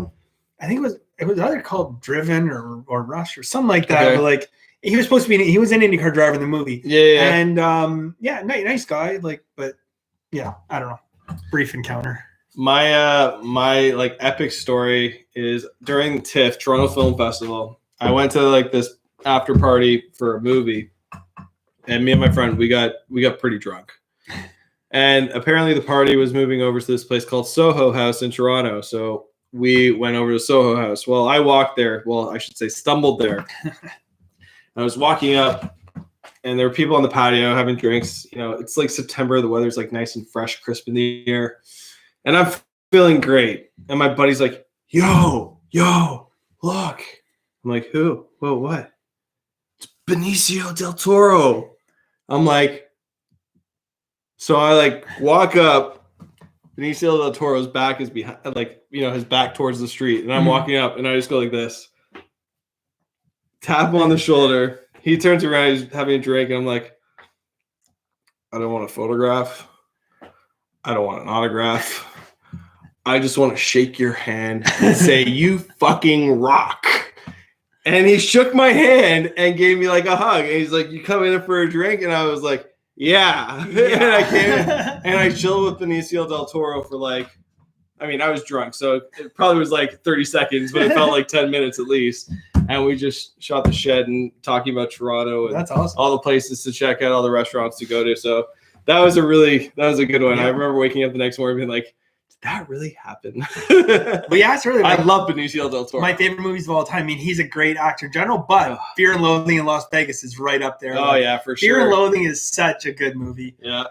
I think it was either called Driven or Rush or something like that. Okay. But he was supposed to be. He was an IndyCar driver in the movie. Yeah. And nice guy. But yeah, I don't know. Brief encounter. My epic story is during TIFF, Toronto Film Festival. I went to this after party for a movie, and me and my friend we got pretty drunk. And apparently the party was moving over to this place called Soho House in Toronto. So we went over to Soho House. Well, I walked there. Well, I should say stumbled there. I was walking up, and there were people on the patio having drinks. It's like September. The weather's nice and fresh, crisp in the air. And I'm feeling great. And my buddy's like, yo, look. I'm like, who? Whoa, what? It's Benicio del Toro. I'm like, so I like walk up. Benicio del Toro's back is behind, like, his back towards the street. And I'm walking up and I just go like this. Tap him on the shoulder. He turns around, he's having a drink, and I'm like, I don't want a photograph. I don't want an autograph. I just want to shake your hand and say, you fucking rock. And he shook my hand and gave me like a hug. And he's like, you coming in for a drink? And I was like, yeah. And I came in, and I chilled with Benicio del Toro for like, I was drunk, so it probably was like 30 seconds, but it felt like 10 minutes at least. And we just shot the shed and talking about Toronto and That's awesome. all the places to check out, all the restaurants to go to. So that was a good one. Yeah. I remember waking up the next morning being like, did that really happen? But yeah, it's really. I love Benicio del Toro. My favorite movies of all time. He's a great actor in general, but Fear and Loathing in Las Vegas is right up there. Oh, yeah, for sure. Fear and Loathing is such a good movie. Yeah.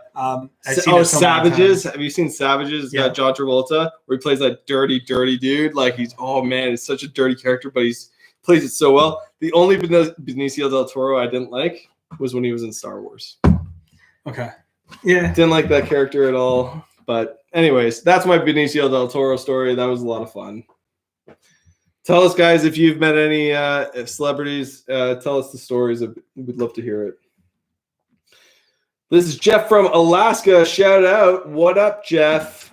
Savages. Have you seen Savages? It's got John Travolta, where he plays that dirty dude. Like, it's such a dirty character, but he's plays it so well. The only Benicio del Toro I didn't like was when he was in Star Wars. Okay. Yeah. Didn't like that character at all. But anyways, that's my Benicio del Toro story. That was a lot of fun. Tell us, guys, if you've met any celebrities. Tell us the stories. We'd love to hear it. This is Jeff from Alaska. Shout out. What up, Jeff?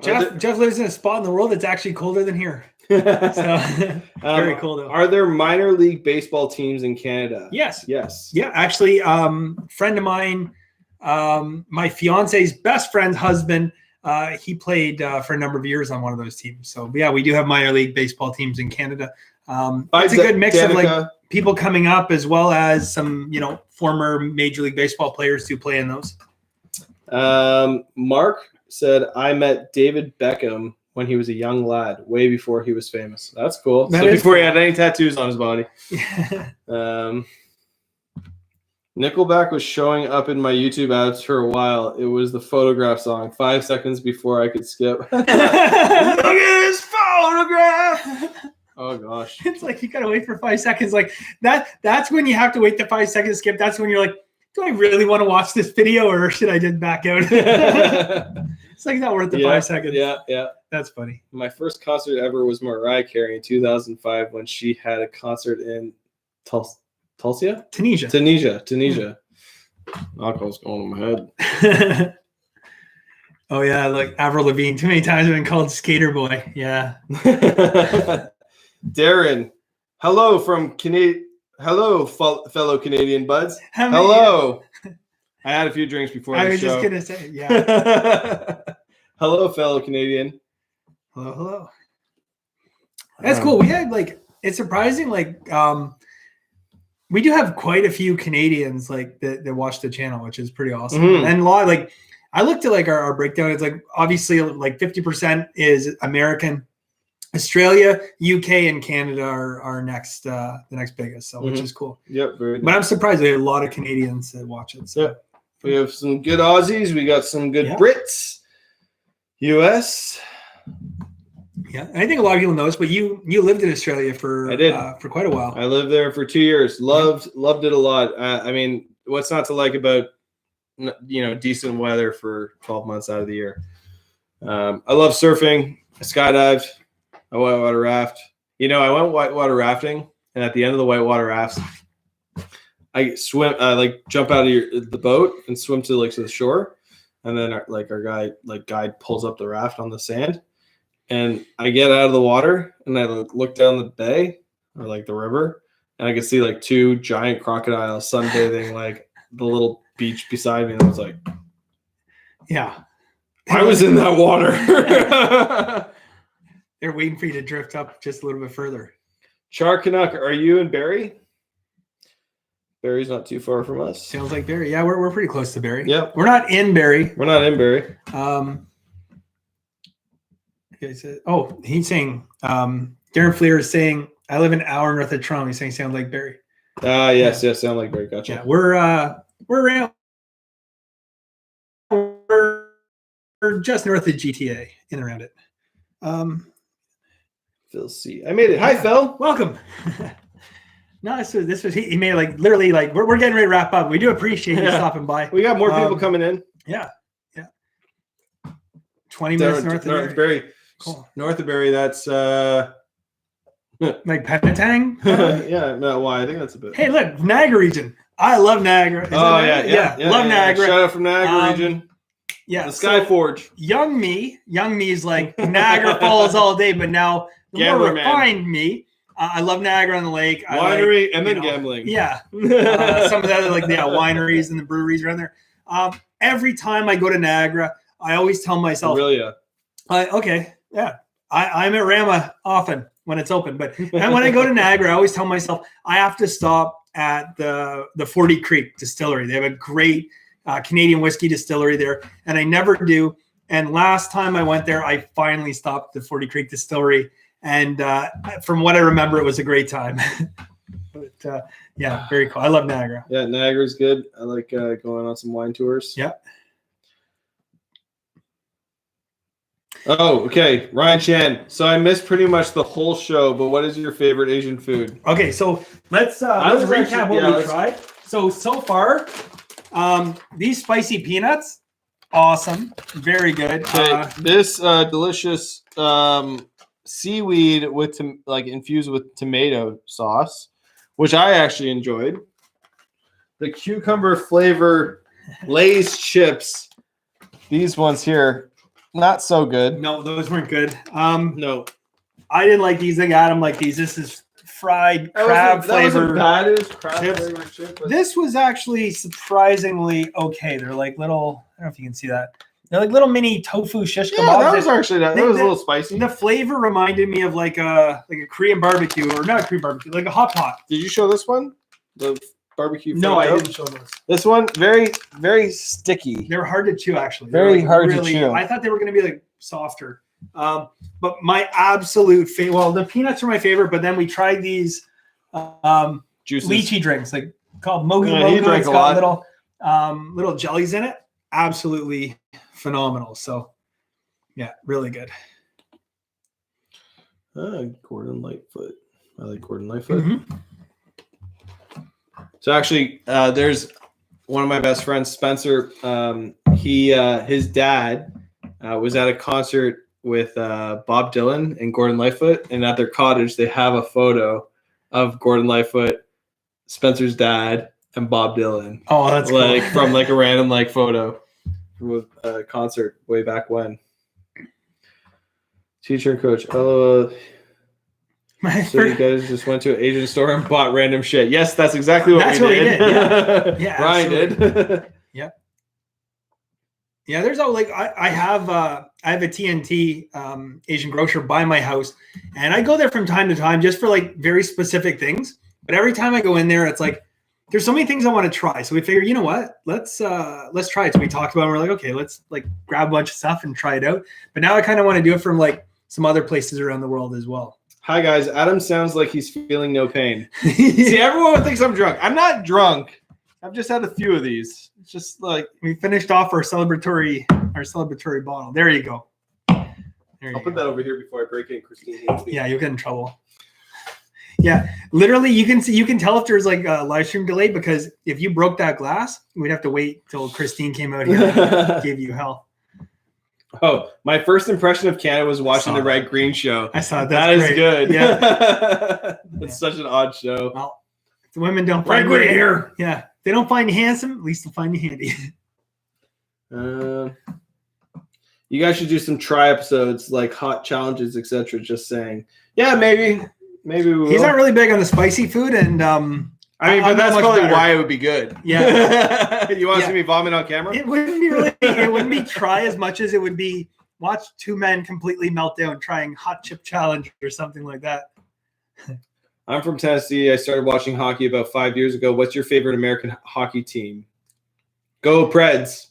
Yeah. Jeff lives in a spot in the world that's actually colder than here. So, very cool, though. Are there minor league baseball teams in Canada? Yes. Yeah, actually, friend of mine, my fiance's best friend's husband, he played for a number of years on one of those teams. So yeah, we do have minor league baseball teams in Canada. It's a good mix of like people coming up as well as some, former Major League Baseball players who play in those. Mark said, I met David Beckham when he was a young lad, way before he was famous. That's cool. Before he had any tattoos on his body. Nickelback was showing up in my YouTube ads for a while. It was the Photograph song, 5 seconds before I could skip. Look at his photograph. Oh, gosh. It's like you got to wait for 5 seconds. Like that's when you have to wait the 5 seconds to skip. That's when you're like, do I really want to watch this video or should I just back out? It's like not worth the 5 seconds. Yeah. That's funny. My first concert ever was Mariah Carey in 2005 when she had a concert in Tunisia. Alcohol's going in my head. Oh yeah, like Avril Lavigne. Too many times I've been called Skater Boy. Yeah. Darren, hello from Canada. Hello, fellow Canadian buds. Hello. I had a few drinks before the show. I was just gonna say, yeah. Hello, fellow Canadian. Hello. That's cool. We had it's surprising. We do have quite a few Canadians that watch the channel, which is pretty awesome. Mm-hmm. And a lot I looked at our breakdown. It's obviously 50% is American. Australia, UK, and Canada are next the next biggest, so which is cool. Yep, very but I'm surprised there are a lot of Canadians that watch it. So. Yep. We have some good Aussies, we got some good Brits, US. Yeah, and I think a lot of people know this, but you lived in Australia for quite a while. I lived there for 2 years. Loved it a lot. What's not to like about decent weather for 12 months out of the year? I love surfing. I skydived. I whitewater raft. I went whitewater rafting, and at the end of the whitewater rafts, I swim, jump out of the boat and swim to the shore, and then our guide pulls up the raft on the sand, and I get out of the water and I look down the bay or the river, and I can see two giant crocodiles sunbathing the little beach beside me, and I was like, yeah, I was in that water. They're waiting for you to drift up just a little bit further. Char Canuck, are you in Barrie? Barrie's not too far from us. Sounds like Barrie. Yeah, we're pretty close to Barrie. Yep. We're not in Barrie. He's saying Darren Fleer is saying I live an hour north of Toronto. He's saying Sound Lake Barrie. Yes, Sound Lake Barrie. Gotcha. Yeah, we're around. We're just north of GTA, in around it. Phil C. I made it. Hi, Phil. Welcome. No, this was he made like literally like we're getting ready to wrap up. We do appreciate you stopping by. We got more people coming in. Yeah. 20 minutes north of Barrie. Cool. North of Barrie, that's like Penetang. yeah, no, why? I think that's a bit. Hey, look, Niagara region. I love Niagara. Yeah. Love Niagara. Shout out from Niagara region. Yeah, the Sky Forge. Young me is like Niagara Falls all day, but now the more refined me, I love Niagara on the Lake. Winery and then gambling. Yeah, some of the other wineries and the breweries around there. Every time I go to Niagara, I always tell myself, I'm at Rama often when it's open, but and when I go to Niagara, I always tell myself I have to stop at the 40 Creek Distillery. They have a great Canadian whiskey distillery there, and I never do. And last time I went there, I finally stopped at the 40 Creek Distillery, and from what I remember, it was a great time. But yeah, very cool. I love Niagara. Yeah, Niagara's good. I like going on some wine tours. Yeah. Oh, okay. Ryan Chan. So I missed pretty much the whole show, but what is your favorite Asian food? Okay, so let's recap what we tried. So far, these spicy peanuts, awesome, very good. Okay, this delicious seaweed with infused with tomato sauce, which I actually enjoyed. The cucumber flavor Lay's chips, these ones here, not so good. No, those weren't good. No, I didn't like these. They got them like these. This is fried crab flavor. That was crab flavor chip. This was actually surprisingly okay. They're like little. I don't know if you can see that. They're like little mini tofu shish kebabs. Yeah, that was actually that was a little spicy. The flavor reminded me of like a Korean barbecue, or not a Korean barbecue, like a hot pot. Did you show this one? The barbecue? No, I didn't show this. This one, very, very sticky. They were hard to chew, actually. Very hard to chew. I thought they were going to be like softer. But my absolute favorite, well, the peanuts are my favorite, but then we tried these Juices. lychee drinks, like called Mogi Yeah, Mogo. he drank It's a got lot. little jellies in it. Absolutely phenomenal. So, yeah, really good. Gordon Lightfoot. I like Gordon Lightfoot. Mm-hmm. So actually, there's one of my best friends, Spencer. His dad was at a concert with Bob Dylan and Gordon Lightfoot, and at their cottage they have a photo of Gordon Lightfoot, Spencer's dad, and Bob Dylan. Oh, that's like cool. From like a random photo from a concert way back when. Teacher and coach. Oh. So you guys just went to an Asian store and bought random shit. Yes, that's exactly what we did. Yeah, Ryan did. Yep. Yeah, there's I have a TNT Asian grocer by my house, and I go there from time to time just for like very specific things. But every time I go in there, it's like there's so many things I want to try. So we figure, you know what? Let's try it. So we talked about it, and we're like, okay, let's like grab a bunch of stuff and try it out. But now I kind of want to do it from like some other places around the world as well. Hi guys, Adam sounds like he's feeling no pain. See, everyone thinks I'm drunk. I'm not drunk. I've just had a few of these. It's just like we finished off our celebratory bottle. There you go. I'll put that over here before I break it. Christine hates me. Yeah, you'll get in trouble. Yeah, literally, you can tell if there's like a live stream delay, because if you broke that glass, we'd have to wait till Christine came out here and gave you hell. Oh, my first impression of Canada was watching the Red Green show. I saw that. That is good. Yeah. It's such an odd show. Well, if the women don't find you here. Yeah. If they don't find you handsome, at least they'll find you handy. You guys should do some try episodes, like hot challenges, etc. Just saying. Yeah, maybe we will. He's not really big on the spicy food, and but that's probably why it would be good. Yeah. You want to see me vomit on camera? It wouldn't be try as much as it would be watch two men completely melt down trying hot chip challenge or something like that. I'm from Tennessee. I started watching hockey about 5 years ago. What's your favorite American hockey team? Go Preds.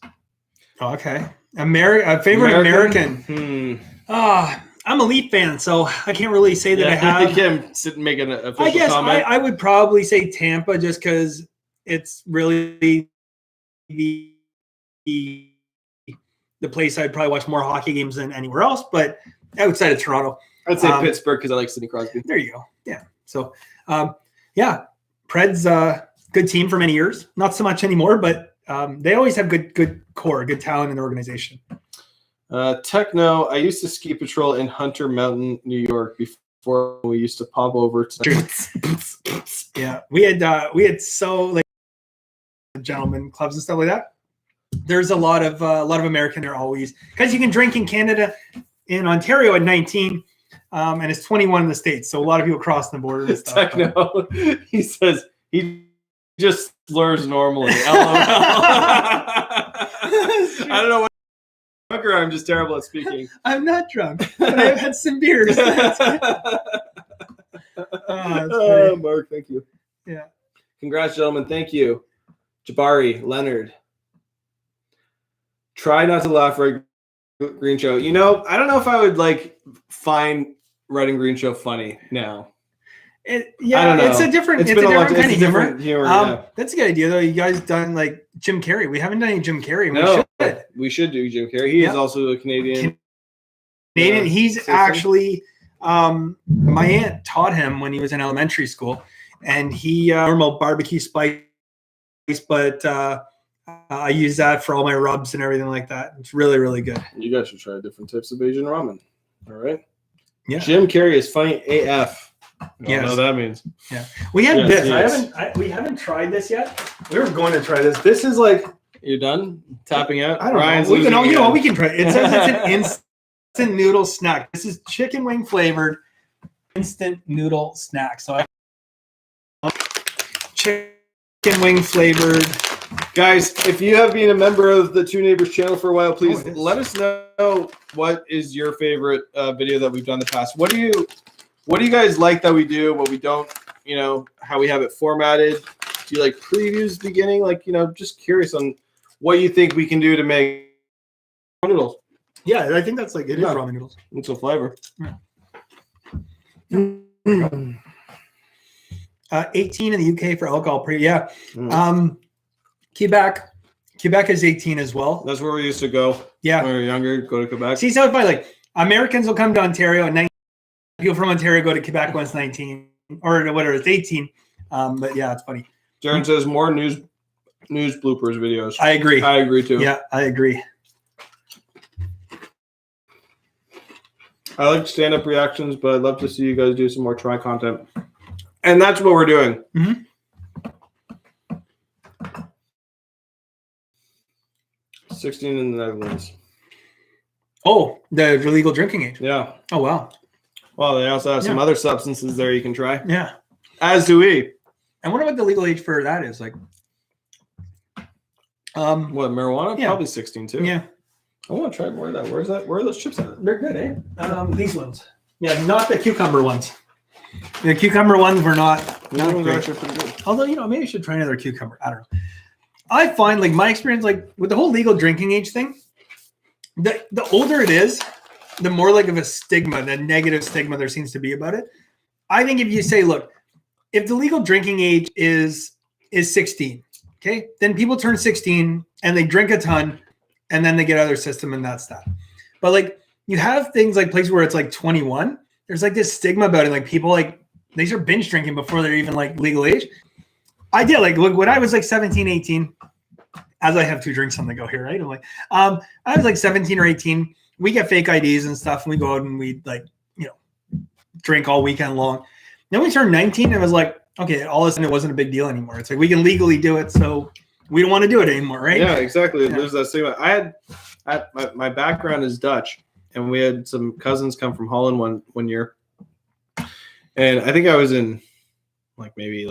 Oh, okay. Favorite American. I'm a Leaf fan, so I can't really say that I have. You can't sit and make an official I guess comment. I would probably say Tampa, just because it's really the place I'd probably watch more hockey games than anywhere else. But outside of Toronto, I'd say Pittsburgh because I like Sidney Crosby. There you go. Yeah. So, Preds, good team for many years. Not so much anymore, but they always have good core, good talent in the organization. Techno, I used to ski patrol in Hunter Mountain, New York before we used to pop over to. Yeah, we had so like gentlemen clubs and stuff like that. There's a lot of American there always because you can drink in Canada, in Ontario at 19, and it's 21 in the States. So a lot of people cross the border and stuff. Techno, he says he just slurs normally. LOL. I don't know what. I'm just terrible at speaking. I'm not drunk, but I've had some beers. Mark, thank you. Yeah. Congrats, gentlemen. Thank you. Jabari, Leonard. Try not to laugh, right? Green Show. You know, I don't know if I would find writing Green Show funny now. I don't know. It's a different kind of humor. Yeah. That's a good idea, though. You guys done like Jim Carrey? We haven't done any Jim Carrey. We should do Jim Carrey. He is also a Canadian. He's actually my aunt taught him when he was in elementary school, and he normal barbecue spice, but I use that for all my rubs and everything like that. It's really, really good. You guys should try different types of Asian ramen. All right. Yeah. Jim Carrey is funny AF. I don't know what that means. Yeah. We had this. We haven't tried this yet. We were going to try this. This is you're done tapping out. I don't know. We can try it. It says it's an instant noodle snack. This is chicken wing flavored instant noodle snack. So chicken wing flavored. Guys, if you have been a member of the Two Neighbors channel for a while, please let us know what is your favorite video that we've done in the past. What do you guys like that we do, what we don't, how we have it formatted? Do you like previews beginning? Just curious on what you think we can do to make noodles. Yeah, I think that's it is ramen noodles. It's a flavor. Yeah. 18 in the UK for alcohol. Quebec is 18 as well. That's where we used to go. Yeah. When we were younger, go to Quebec. See, so it's funny, Americans will come to Ontario and 19. People from Ontario go to Quebec when it's 19 or whatever, it's 18. But yeah, it's funny. Darren says more news bloopers videos. I agree. I agree too. Yeah, I agree. I like stand-up reactions, but I'd love to see you guys do some more try content. And that's what we're doing. Mm-hmm. 16 in the Netherlands. Oh, the legal drinking age. Yeah. Oh, wow. Well, they also have some other substances there you can try. Yeah. As do we. I wonder what the legal age for that is. Marijuana? Yeah. Probably 16 too. Yeah. I want to try more of that. Where are those chips at? They're good, eh? These ones. Yeah, not the cucumber ones. The cucumber ones were not great. Actually pretty good. Although, maybe I should try another cucumber. I don't know. I find my experience, with the whole legal drinking age thing, the older it is, the more of a stigma, the negative stigma there seems to be about it. I think if you say, look, if the legal drinking age is 16, okay, then people turn 16 and they drink a ton and then they get out of their system and that's that. But you have things places where it's 21. There's this stigma about it. People they start binge drinking before they're even legal age. I did when I was 17, 18, as I have 2 drinks on the go here, right? I was 17 or 18. We get fake IDs and stuff, and we go out and we drink all weekend long. Then we turned 19, and it was okay, all of a sudden it wasn't a big deal anymore. It's we can legally do it, so we don't want to do it anymore, right? Yeah, exactly. Yeah. There's that stigma. My background is Dutch, and we had some cousins come from Holland one year, and I think I was in maybe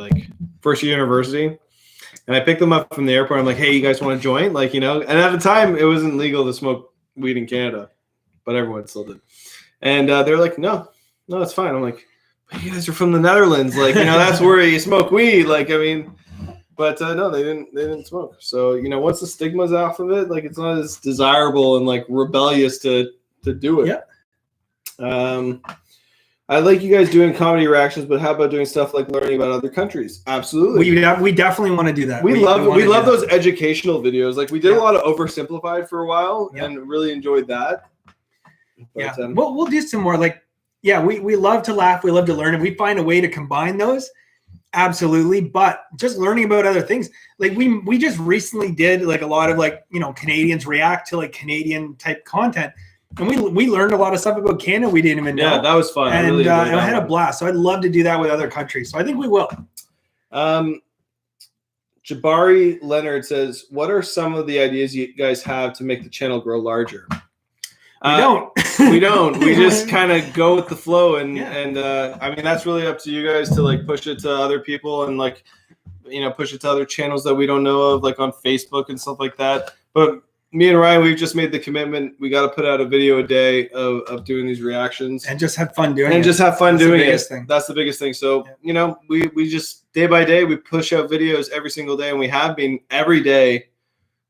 first year university, and I picked them up from the airport. I'm hey, you guys want to join? And at the time it wasn't legal to smoke weed in Canada, but everyone still did. And they're no, it's fine. I'm but you guys are from the Netherlands, that's where you smoke weed. But no, they didn't smoke. So once the stigma's off of it, it's not as desirable and rebellious to do it. Yeah. I like you guys doing comedy reactions, but how about doing stuff learning about other countries? Absolutely. We definitely want to do that. We love those educational videos. We did a lot of oversimplified for a while and really enjoyed that. But, we'll do some more yeah, we love to laugh. We love to learn. And we find a way to combine those. Absolutely. But just learning about other things. Like we just recently did like a lot of like, Canadians react to like Canadian type content. And we learned a lot of stuff about Canada we didn't even know. Yeah, that was fun. And, I really enjoyed and I had a blast. So I'd love to do that with other countries. So I think we will. Jabari Leonard says, what are some of the ideas you guys have to make the channel grow larger? We don't. We don't. We just kind of go with the flow, and I mean that's really up to you guys to like push it to other people and like push it to other channels that we don't know of, like on Facebook and stuff like that. But me and Ryan, we've just made the commitment. We got to put out a video a day of doing these reactions and just have fun doing it. And just have fun doing it. Thing. That's the biggest thing. So we just day by day we push out videos every single day, and we have been every day.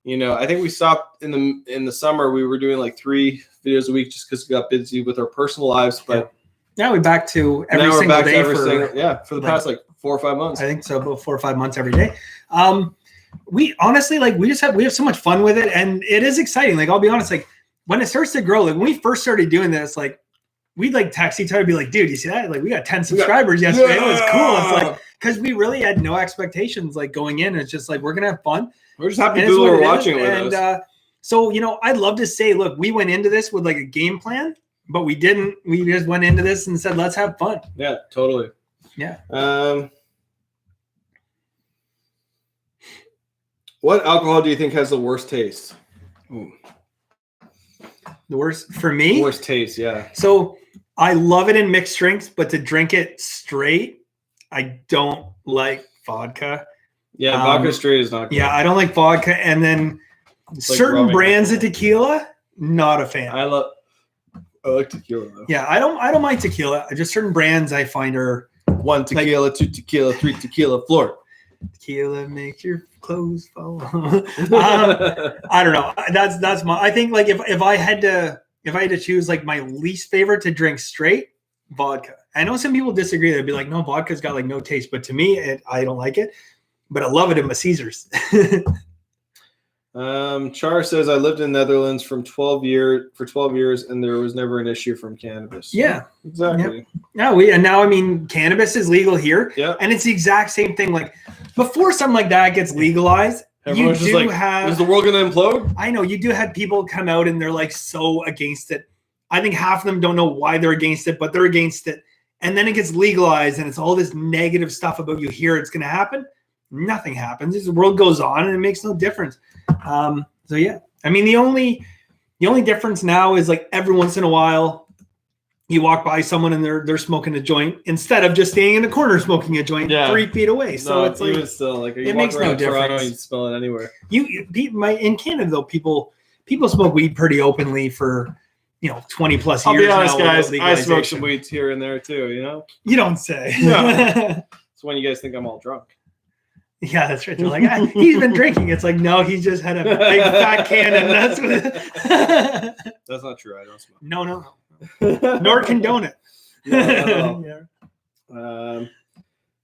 I think we stopped in the summer. We were doing like 3 videos a week just because we got busy with our personal lives. But now we're back to every single day for the past like 4 or 5 months. I think so, about 4 or 5 months every day. We honestly we have so much fun with it, and it is exciting. Like I'll be honest, like when it starts to grow, like when we first started doing this, like we'd like text each other, be like, dude, you see that? Like we got 10 subscribers yesterday. It was cool. It's like because we really had no expectations like going in. It's just like we're gonna have fun. We're just happy people are watching with us. So, I'd love to say, look, we went into this with like a game plan, but we didn't. We just went into this and said, let's have fun. Yeah, totally. Yeah. What alcohol do you think has the worst taste? Ooh. The worst for me? Worst taste, yeah. So I love it in mixed drinks, but to drink it straight, I don't like vodka. Yeah, vodka straight is not good. Yeah, I don't like vodka. And then certain brands of tequila, not a fan. I like tequila though. Yeah, I don't mind tequila. Just certain brands I find are 1 tequila, 2 tequila, 3 tequila, floor. Tequila makes your clothes fall. I don't know. That's my. I think like if I had to choose like my least favorite to drink straight, vodka. I know some people disagree. They'd be like, no, vodka's got like no taste. But to me, I don't like it. But I love it in my Caesars. Char says I lived in the Netherlands for 12 years, and there was never an issue from cannabis. Yeah, exactly. Yep. Now I mean cannabis is legal here. Yeah, and it's the exact same thing. Like before something like that gets legalized, everyone's just like, is the world going to implode? I know you do have people come out and they're like so against it. I think half of them don't know why they're against it, but they're against it. And then it gets legalized, and it's all this negative stuff about you hear it's going to happen. Nothing happens. The world goes on, and it makes no difference. So yeah, I mean the only difference now is like every once in a while you walk by someone and they're smoking a joint instead of just standing in the corner smoking a joint 3 feet away. So it's like still like it makes no difference. Toronto, you smell it anywhere. In Canada though, people smoke weed pretty openly for 20 plus years. I'll be honest, now guys. I smoke some weeds here and there too. You don't say. No. It's when you guys think I'm all drunk. Yeah, that's right. They're like, he's been drinking. It's like, no, he just had a big fat can, and that's what That's not true. I don't smoke. No. Nor condone it. No.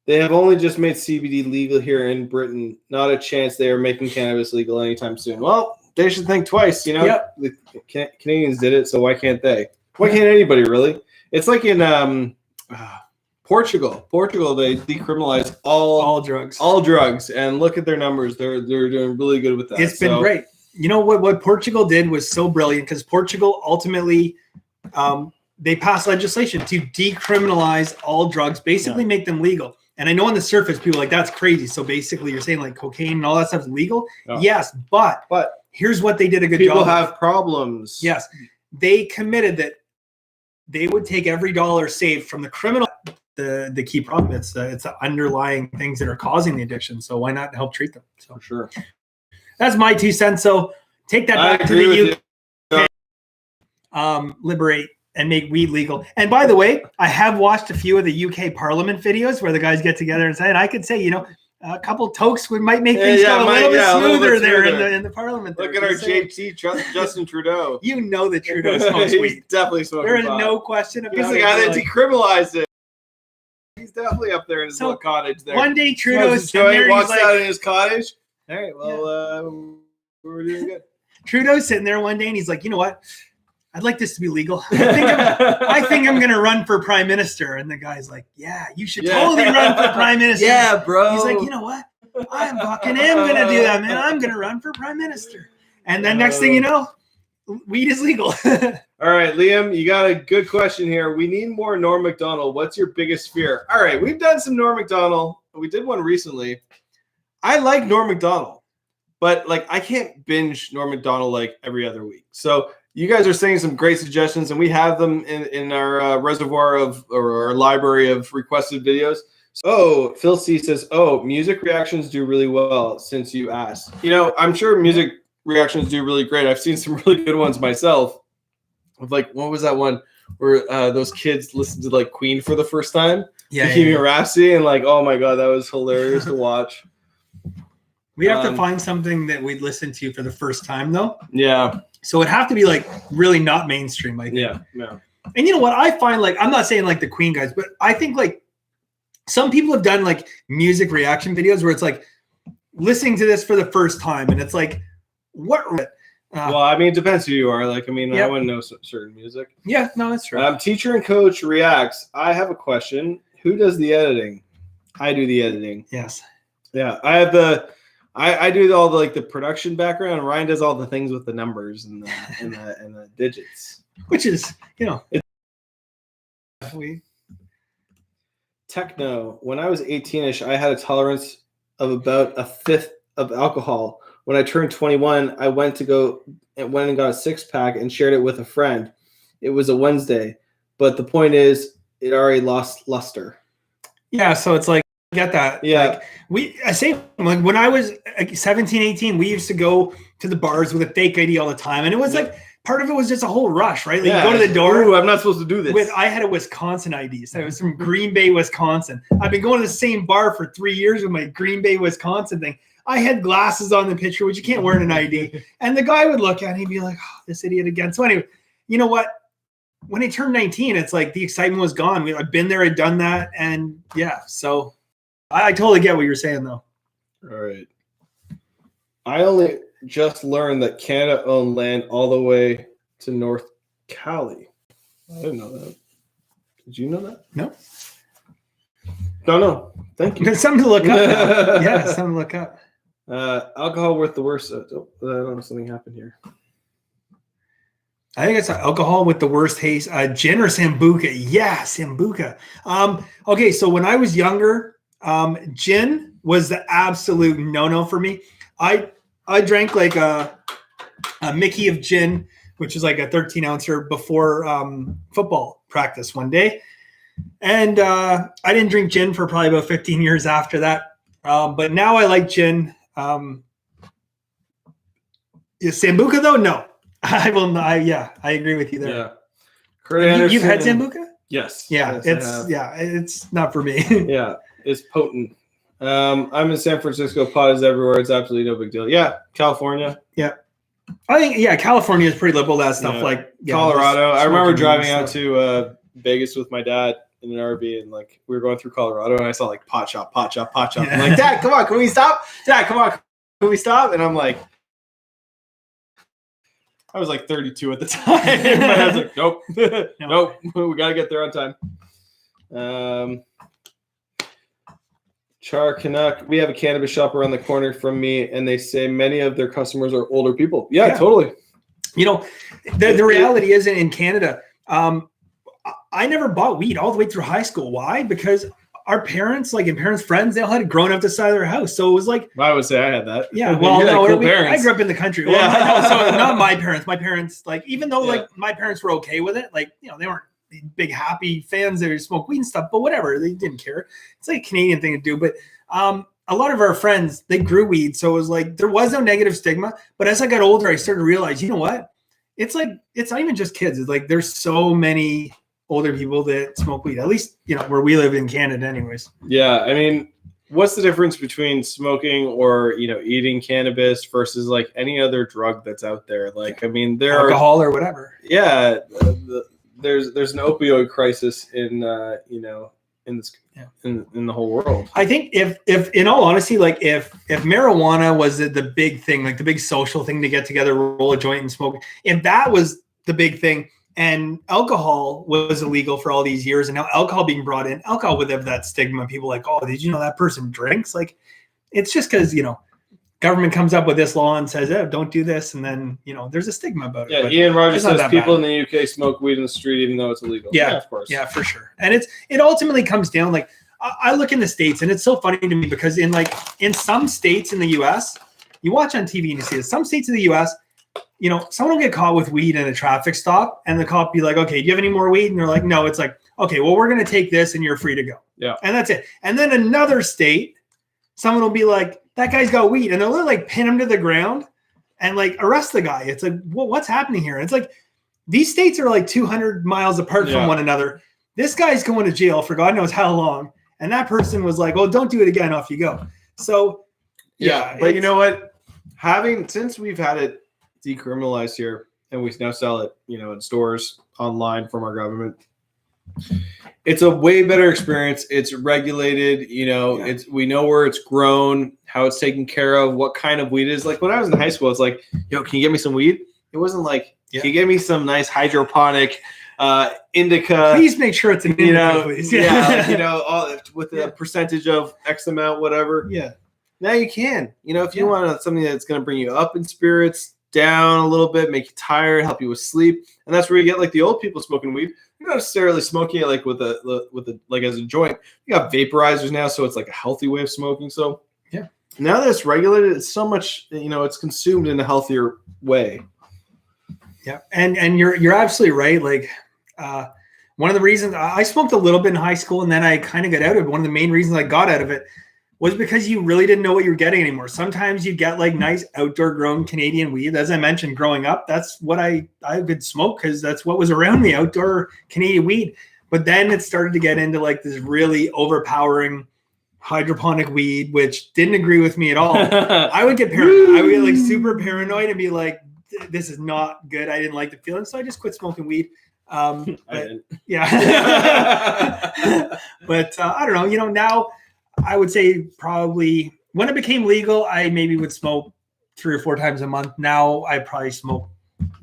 They have only just made CBD legal here in Britain. Not a chance they are making cannabis legal anytime soon. Well, they should think twice. Yep. The Canadians did it, so why can't they? Why can't anybody really? It's like in Portugal, they decriminalized all drugs, and look at their numbers. They're doing really good with that. It's been great. What Portugal did was so brilliant because Portugal ultimately they passed legislation to decriminalize all drugs, basically make them legal. And I know on the surface people are like that's crazy. So basically, you're saying like cocaine and all that stuff is legal. Yeah. Yes, but here's what they did a good job. People have problems. Yes, they committed that they would take every dollar saved from the criminal. The key problem it's the underlying things that are causing the addiction, so why not help treat them? So for sure, that's my 2 cents. So take that back to the UK, liberate and make weed legal. And by the way, I have watched a few of the UK Parliament videos where the guys get together and say, and I could say a couple tokes might make things go a little bit smoother there in the Parliament. Look at our JT Justin Trudeau. That Trudeau smokes weed. He's definitely smoking. There is no question about it. He's the guy that decriminalized it. He's definitely up there in his little cottage there. One day Trudeau's sitting there, walks out in his cottage. All right, well, we're doing good. Trudeau's sitting there one day and he's like, you know what? I'd like this to be legal. I think I'm going to run for prime minister. And the guy's like, yeah, you should totally run for prime minister. Yeah, bro. He's like, you know what? I fucking am going to do that, man. I'm going to run for prime minister. And then next thing you know, weed is legal. All right, Liam, you got a good question here. We need more Norm Macdonald. What's your biggest fear? All right, we've done some Norm Macdonald. We did one recently. I like Norm Macdonald, but like I can't binge Norm Macdonald like every other week. So you guys are saying some great suggestions, and we have them in our reservoir of or our library of requested videos. So Phil C says, "Oh, music reactions do really well since you asked." You know, I'm sure music reactions do really great. I've seen some really good ones myself. Of like, what was that one where those kids listened to like Queen for the first time? Bohemian Rhapsody, and like, oh my god, that was hilarious to watch. We'd have to find something that we'd listen to for the first time, though. Yeah. So it'd have to be like really not mainstream, I think. Yeah. And you know what? I find like, I'm not saying like the Queen guys, but I think like some people have done like music reaction videos where it's like listening to this for the first time. And it's like, what? Well, I mean, it depends who you are. Like, I mean, I wouldn't know certain music. Yeah, no, that's true. Teacher and coach reacts. I have a question. Who does the editing? I do the editing. Yes. Yeah. I have I do all the like the production background, and Ryan does all the things with the numbers and the digits. Which is, you know, Techno. When I was 18ish, I had a tolerance of about a fifth of alcohol. When I turned 21, I went and got a 6-pack and shared it with a friend. It was a Wednesday, but the point is, it already lost luster. Yeah, so it's like, get that. Yeah. Like like when I was 17, 18, we used to go to the bars with a fake ID all the time. And it was like, part of it was just a whole rush, right? Like you go to the door. Ooh, I'm not supposed to do this. I had a Wisconsin ID. So I was from Green Bay, Wisconsin. I've been going to the same bar for 3 years with my Green Bay, Wisconsin thing. I had glasses on the picture, which you can't wear in an ID. And the guy would look at it and he'd be like, oh, this idiot again. So anyway, you know what? When I turned 19, it's like the excitement was gone. I've been there, I'd done that. And yeah, so I totally get what you're saying, though. All right. I only just learned that Canada owned land all the way to North Cali. I didn't know that. Did you know that? No. No. Thank you. There's something to look up. Yeah, something to look up. Alcohol with the worst. I don't know, something happened here. I think it's alcohol with the worst taste. Gin or Sambuca. Yeah, Sambuca. Okay, so when I was younger, gin was the absolute no-no for me. I drank like a Mickey of gin, which is like a 13-ouncer before football practice one day. And I didn't drink gin for probably about 15 years after that. But now I like gin. Is Sambuca though? No. I will not. Yeah, I agree with you there. Yeah. Kurt Anderson. You've had Sambuca? Yes. Yeah, it's not for me. Yeah, it's potent. I'm in San Francisco. Pot is everywhere. It's absolutely no big deal. Yeah, California. Yeah. I think, California is pretty liberal, that stuff. Like Colorado. I remember driving out to Vegas with my dad in an RV, and like we were going through Colorado, and I saw like pot shop. Yeah. I'm like, Dad, come on, can we stop? Dad, come on, can we stop? And I'm like, I was like 32 at the time. My dad's like, nope, nope, we gotta get there on time. Char Canuck, we have a cannabis shop around the corner from me, and they say many of their customers are older people. Yeah. Totally. You know, the reality is in Canada, I never bought weed all the way through high school. Why? Because our parents, like, and parents' friends, they all had grown up the side of their house. So it was like, I would say I had that. Yeah. Well, no, cool I grew up in the country. Well, yeah. So not my parents. My parents, like, even though like my parents were okay with it, like, you know, they weren't big happy fans. They would smoke weed and stuff, but whatever. They didn't care. It's like a Canadian thing to do. But a lot of our friends, they grew weed. So it was like, there was no negative stigma. But as I got older, I started to realize, you know what? It's like, it's not even just kids. It's like, there's so many older people that smoke weed, at least, you know, where we live in Canada anyways. Yeah. I mean, what's the difference between smoking or, you know, eating cannabis versus like any other drug that's out there? Like, I mean, there alcohol or whatever. Yeah. There's an opioid crisis in, you know, in this, in the whole world. I think if in all honesty, like if marijuana was the big thing, like the big social thing to get together, roll a joint and smoke, if that was the big thing. And alcohol was illegal for all these years. And now alcohol being brought in, alcohol would have that stigma. People like, oh, did you know that person drinks? Like, it's just because, government comes up with this law and says, oh, don't do this. And then, there's a stigma about it. Yeah, But Ian Rogers it's not says that people bad. in the UK smoke weed in the street even though it's illegal. Yeah, of course. Yeah, for sure. And it ultimately comes down, like, I look in the States, and it's so funny to me because in some states in the US, you watch on TV and you see this. Some states in the US, someone will get caught with weed in a traffic stop, and the cop be like, okay, do you have any more weed? And they're like, no. It's like, okay, well, we're going to take this and you're free to go. Yeah. And that's it. And then another state, someone will be like, that guy's got weed. And they'll like pin him to the ground and like arrest the guy. It's like, well, what's happening here? And it's like, these states are like 200 miles apart from one another. This guy's going to jail for God knows how long. And that person was like, oh, don't do it again. Off you go. So, yeah. But you know what? Since we've had it decriminalized here and we now sell it, in stores online from our government, it's a way better experience. It's regulated, we know where it's grown, how it's taken care of, what kind of weed it is. Like when I was in high school, it's like, can you get me some weed? It wasn't like, can you get me some nice hydroponic indica? Please make sure it's an indica, please. All with a percentage of X amount, whatever. Yeah. Now you can, if you want something that's going to bring you up in spirits, down a little bit, make you tired, help you with sleep. And that's where you get like the old people smoking weed. You're not necessarily smoking it like with a like as a joint. You got vaporizers now, so it's like a healthy way of smoking. So yeah, now that it's regulated, it's so much, it's consumed in a healthier way. Yeah. And you're absolutely right. Like one of the reasons I smoked a little bit in high school and then I kind of got out of it. One of the main reasons I got out of it was because you really didn't know what you were getting anymore. Sometimes you get like nice outdoor grown Canadian weed. As I mentioned, growing up, that's what I could smoke because that's what was around me, outdoor Canadian weed. But then it started to get into like this really overpowering hydroponic weed, which didn't agree with me at all. I would get paranoid. I would get like super paranoid and be like, this is not good. I didn't like the feeling. So I just quit smoking weed. Yeah. But I don't know, now I would say probably when it became legal, I maybe would smoke 3 or 4 times a month. Now I probably smoke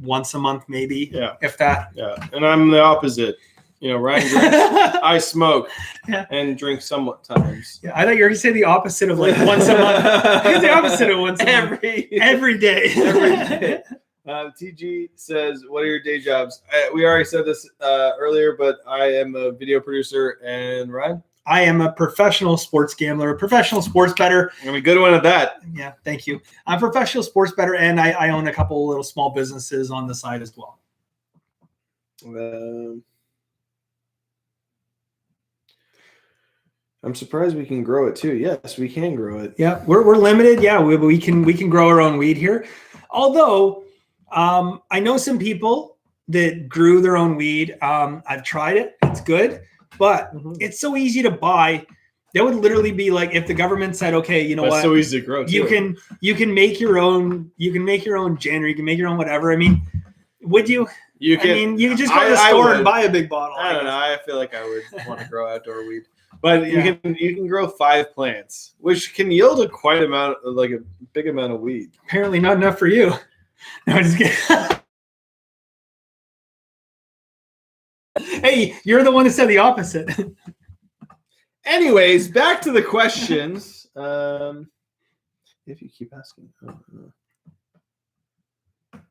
once a month, maybe, if that. Yeah, and I'm the opposite. Ryan drinks, I smoke and drink sometimes. Yeah, I thought you were going to say the opposite of like once a month. It's the opposite of once a month. Every day. Every day. TG says, what are your day jobs? We already said this earlier, but I am a video producer. And Ryan? I am a professional sports gambler, a professional sports bettor. I'm a good one at that. Yeah, thank you. I'm a professional sports bettor, and I own a couple little small businesses on the side as well. I'm surprised we can grow it too. Yes, we can grow it. Yeah, we're limited. Yeah, we can grow our own weed here. Although I know some people that grew their own weed. I've tried it. It's good. But it's so easy to buy. That would literally be like if the government said, "Okay, you know what? It's so easy to grow. You can make your own. You can make your own gin, or you can make your own whatever." I mean, would you? You can just go to the store and buy a big bottle. I don't know. I feel like I would want to grow outdoor weed, but you can grow 5 plants, which can yield a big amount of weed. Apparently, not enough for you. No, I'm just kidding. Hey, you're the one that said the opposite. Anyways, back to the questions. If you keep asking. I'm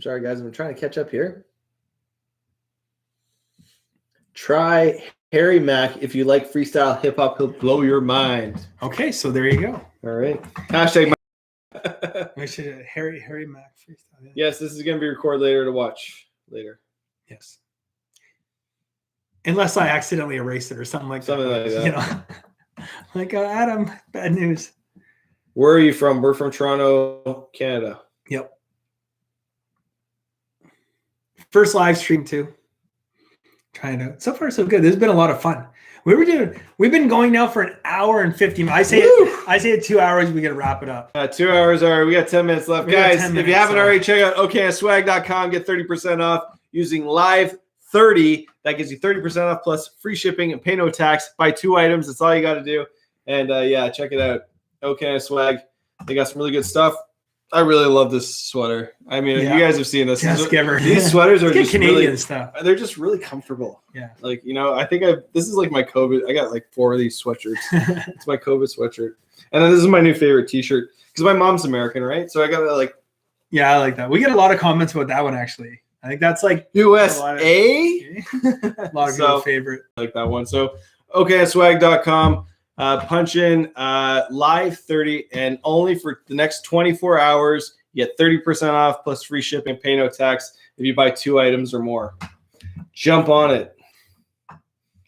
sorry, guys. I'm trying to catch up here. Try Harry Mack. If you like freestyle hip-hop, he'll blow your mind. Okay, so there you go. All right. Hashtag we should Harry Mack freestyle. Yeah. Yes, this is going to be recorded later to watch later. Yes. Unless I accidentally erased it or something like that. Like Adam, bad news. Where are you from? We're from Toronto, Canada. Yep. First live stream too. So far so good. This has been a lot of fun. We've been going now for an hour and 50 minutes. I say 2 hours, we gotta wrap it up. 2 hours are we got 10 minutes left. Guys, if you haven't already, check out okanswag.com, get 30% off using live 30. That gives you 30% off plus free shipping and pay no tax. Buy 2 items. That's all you got to do. And check it out. Okay Swag. They got some really good stuff. I really love this sweater. I mean, you guys have seen this. Just give her. These sweaters are just Canadian really, stuff. They're just really comfortable. Yeah. Like, I think this is like my COVID. I got like 4 of these sweatshirts. It's my COVID sweatshirt. And then this is my new favorite t-shirt because my mom's American, right? So I got like. Yeah, I like that. We get a lot of comments about that one, actually. I think that's like USA. A lot of people's favorite. I like that one. So, okayswag.com. Punch in live 30 and only for the next 24 hours you get 30% off plus free shipping, pay no tax if you buy 2 items or more. Jump on it.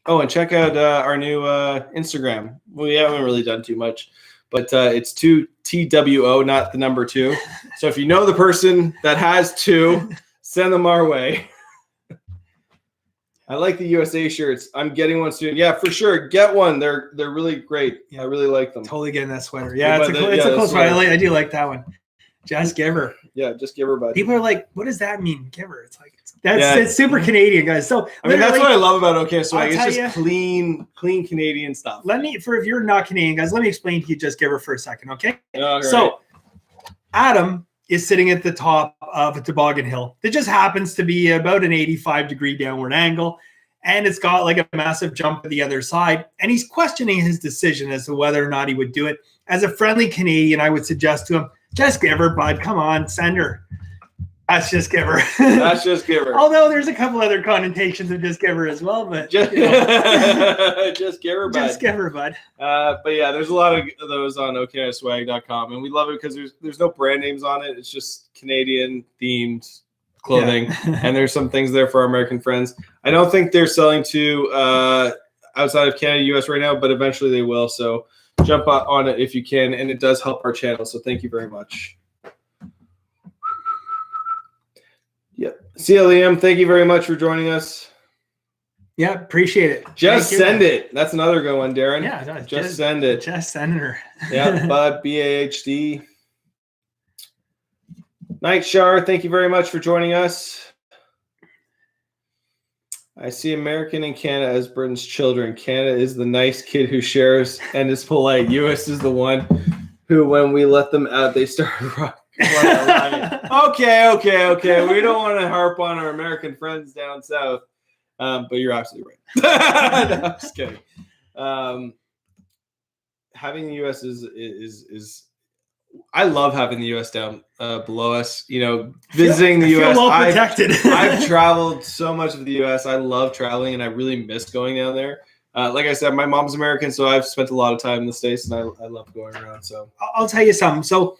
Oh, and check out our new Instagram. We haven't really done too much, but it's 2TWO, not the number 2. So if you know the person that has 2, send them our way. I like the USA shirts. I'm getting one soon. Yeah, for sure. Get one. They're really great. Yeah. I really like them. Totally getting that sweater. Yeah, it's a cool sweater. I do like that one. Just give her. Yeah, just give her, bud. People are like, what does that mean? Give her. It's like it's super Canadian, guys. So I mean, that's what I love about OK Swag. It's just clean Canadian stuff. If you're not Canadian, guys, let me explain to you Just Give Her for a second, okay? So Adam is sitting at the top of a toboggan hill that just happens to be about an 85-degree downward angle, and it's got like a massive jump at the other side, and he's questioning his decision as to whether or not he would do it. As a friendly Canadian, I would suggest to him, just give her, bud. Come on, send her. That's Just Give Her. That's Just Give Her. Although there's a couple other connotations of Just Give Her as well, but just give her, bud. Just give her, bud. But yeah, there's a lot of those on okayswag.com, and we love it because there's no brand names on it. It's just Canadian themed clothing, and there's some things there for our American friends. I don't think they're selling to outside of Canada, US right now, but eventually they will. So jump on it if you can, and it does help our channel. So thank you very much. Yep. CLEM, thank you very much for joining us. Yeah, appreciate it. Just send it. That's another good one, Darren. Yeah, just send it. Just send her. Yeah, Bud, BAHD. Night Shar, thank you very much for joining us. I see American and Canada as Britain's children. Canada is the nice kid who shares and is polite. US is the one who, when we let them out, they start rocking. Okay. We don't want to harp on our American friends down south, but you're absolutely right. No, I'm just kidding. Having the U.S. is I love having the U.S. down below us. Visiting the U.S. Well protected. I've traveled so much of the U.S. I love traveling, and I really miss going down there. Like I said, my mom's American, so I've spent a lot of time in the States, and I love going around. So I'll tell you something. So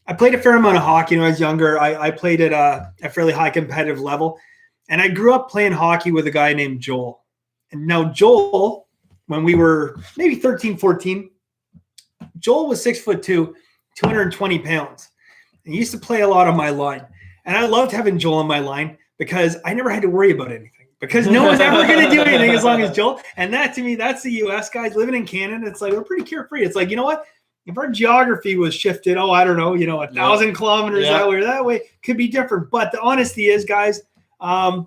I played a fair amount of hockey when I was younger. I played at a fairly high competitive level. And I grew up playing hockey with a guy named Joel. And now Joel, when we were maybe 13, 14, Joel was 6'2", 220 pounds. And he used to play a lot on my line. And I loved having Joel on my line because I never had to worry about anything. Because no one's ever going to do anything as long as Joel. And that, to me, that's the U.S. guys living in Canada. It's like, we're pretty carefree. It's like, you know what? If our geography was shifted, 1,000 kilometers that way, could be different. But the honesty is, guys, the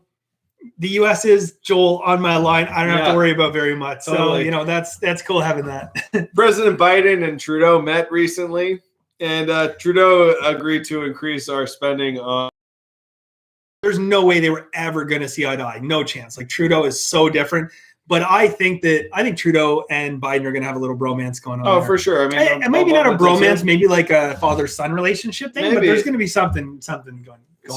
U.S. is Joel on my line. I don't have to worry about very much. Totally. So, that's cool having that. President Biden and Trudeau met recently, and Trudeau agreed to increase our spending on. There's no way they were ever going to see eye to eye. No chance. Like, Trudeau is so different. But I think Trudeau and Biden are going to have a little bromance going on. Oh, there. For sure. I mean, and maybe not a bromance, maybe like a father-son relationship thing. Maybe. But there's going to be something going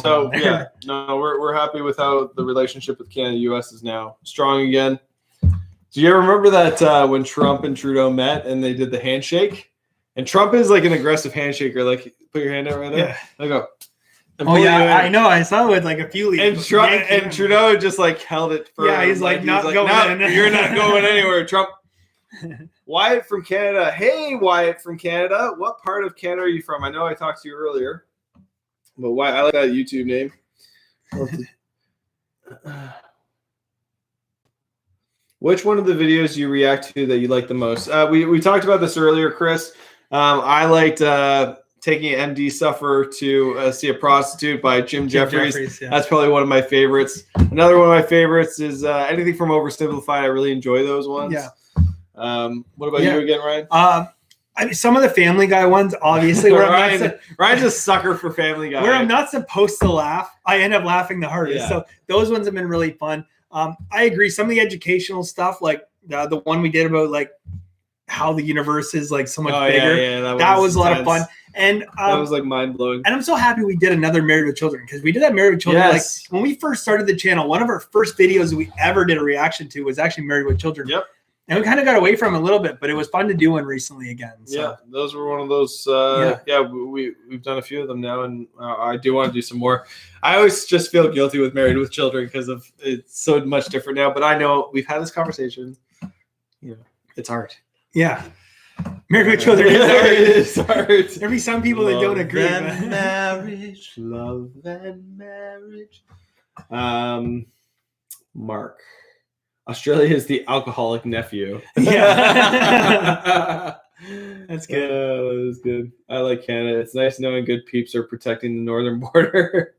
on there. We're happy with how the relationship with Canada and U.S. is now strong again. Do you ever remember that when Trump and Trudeau met and they did the handshake? And Trump is like an aggressive handshaker. Like, put your hand out right there. Yeah. I go. I know. I saw it with like a few leaves. And Trudeau just like held it firm. Yeah, he's like not going in. You're not going anywhere, Trump. Wyatt from Canada. Hey, Wyatt from Canada. What part of Canada are you from? I know I talked to you earlier. But Wyatt, I like that YouTube name. Which one of the videos do you react to that you like the most? We talked about this earlier, Chris. I liked Taking an MD Sufferer to See a Prostitute by Jim Jeffries. Yeah. That's probably one of my favorites. Another one of my favorites is anything from Oversimplified. I really enjoy those ones. Yeah. What about you again, Ryan? I mean, some of the Family Guy ones, obviously, where Ryan's a sucker for Family Guy. Where I'm not supposed to laugh, I end up laughing the hardest. Yeah. So those ones have been really fun. I agree. Some of the educational stuff, like the one we did about like how the universe is like so much bigger. Yeah, that was a lot of fun. And that was like mind blowing. And I'm so happy we did another Married with Children, because we did that Married with Children. Yes. Like when we first started the channel, one of our first videos we ever did a reaction to was actually Married with Children. Yep. And we kind of got away from it a little bit, but it was fun to do one recently again. So. Yeah, those were one of those. We've done a few of them now, and I do want to do some more. I always just feel guilty with Married with Children because of it's so much different now. But I know we've had this conversation. Yeah, it's hard. Yeah, Married with Children is hard. It is hard. There'll be some people that don't agree. Marriage, love and marriage. Mark. Australia is the alcoholic nephew. Yeah. That's good. That was good. I like Canada. It's nice knowing good peeps are protecting the northern border.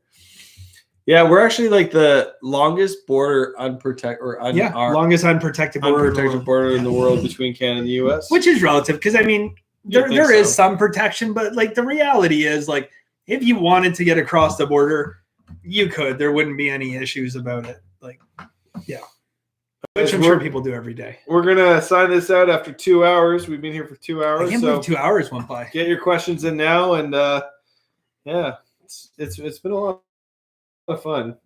Yeah, we're actually like the longest border longest unprotected border in the world between Canada and the U.S. Which is relative, because I mean, there is some protection, but like the reality is, like, if you wanted to get across the border, you could. There wouldn't be any issues about it. Like, yeah. Which I'm sure people do every day. We're going to sign this out after 2 hours. We've been here for 2 hours. I can't believe 2 hours went by. Get your questions in now. And it's been a lot of fun.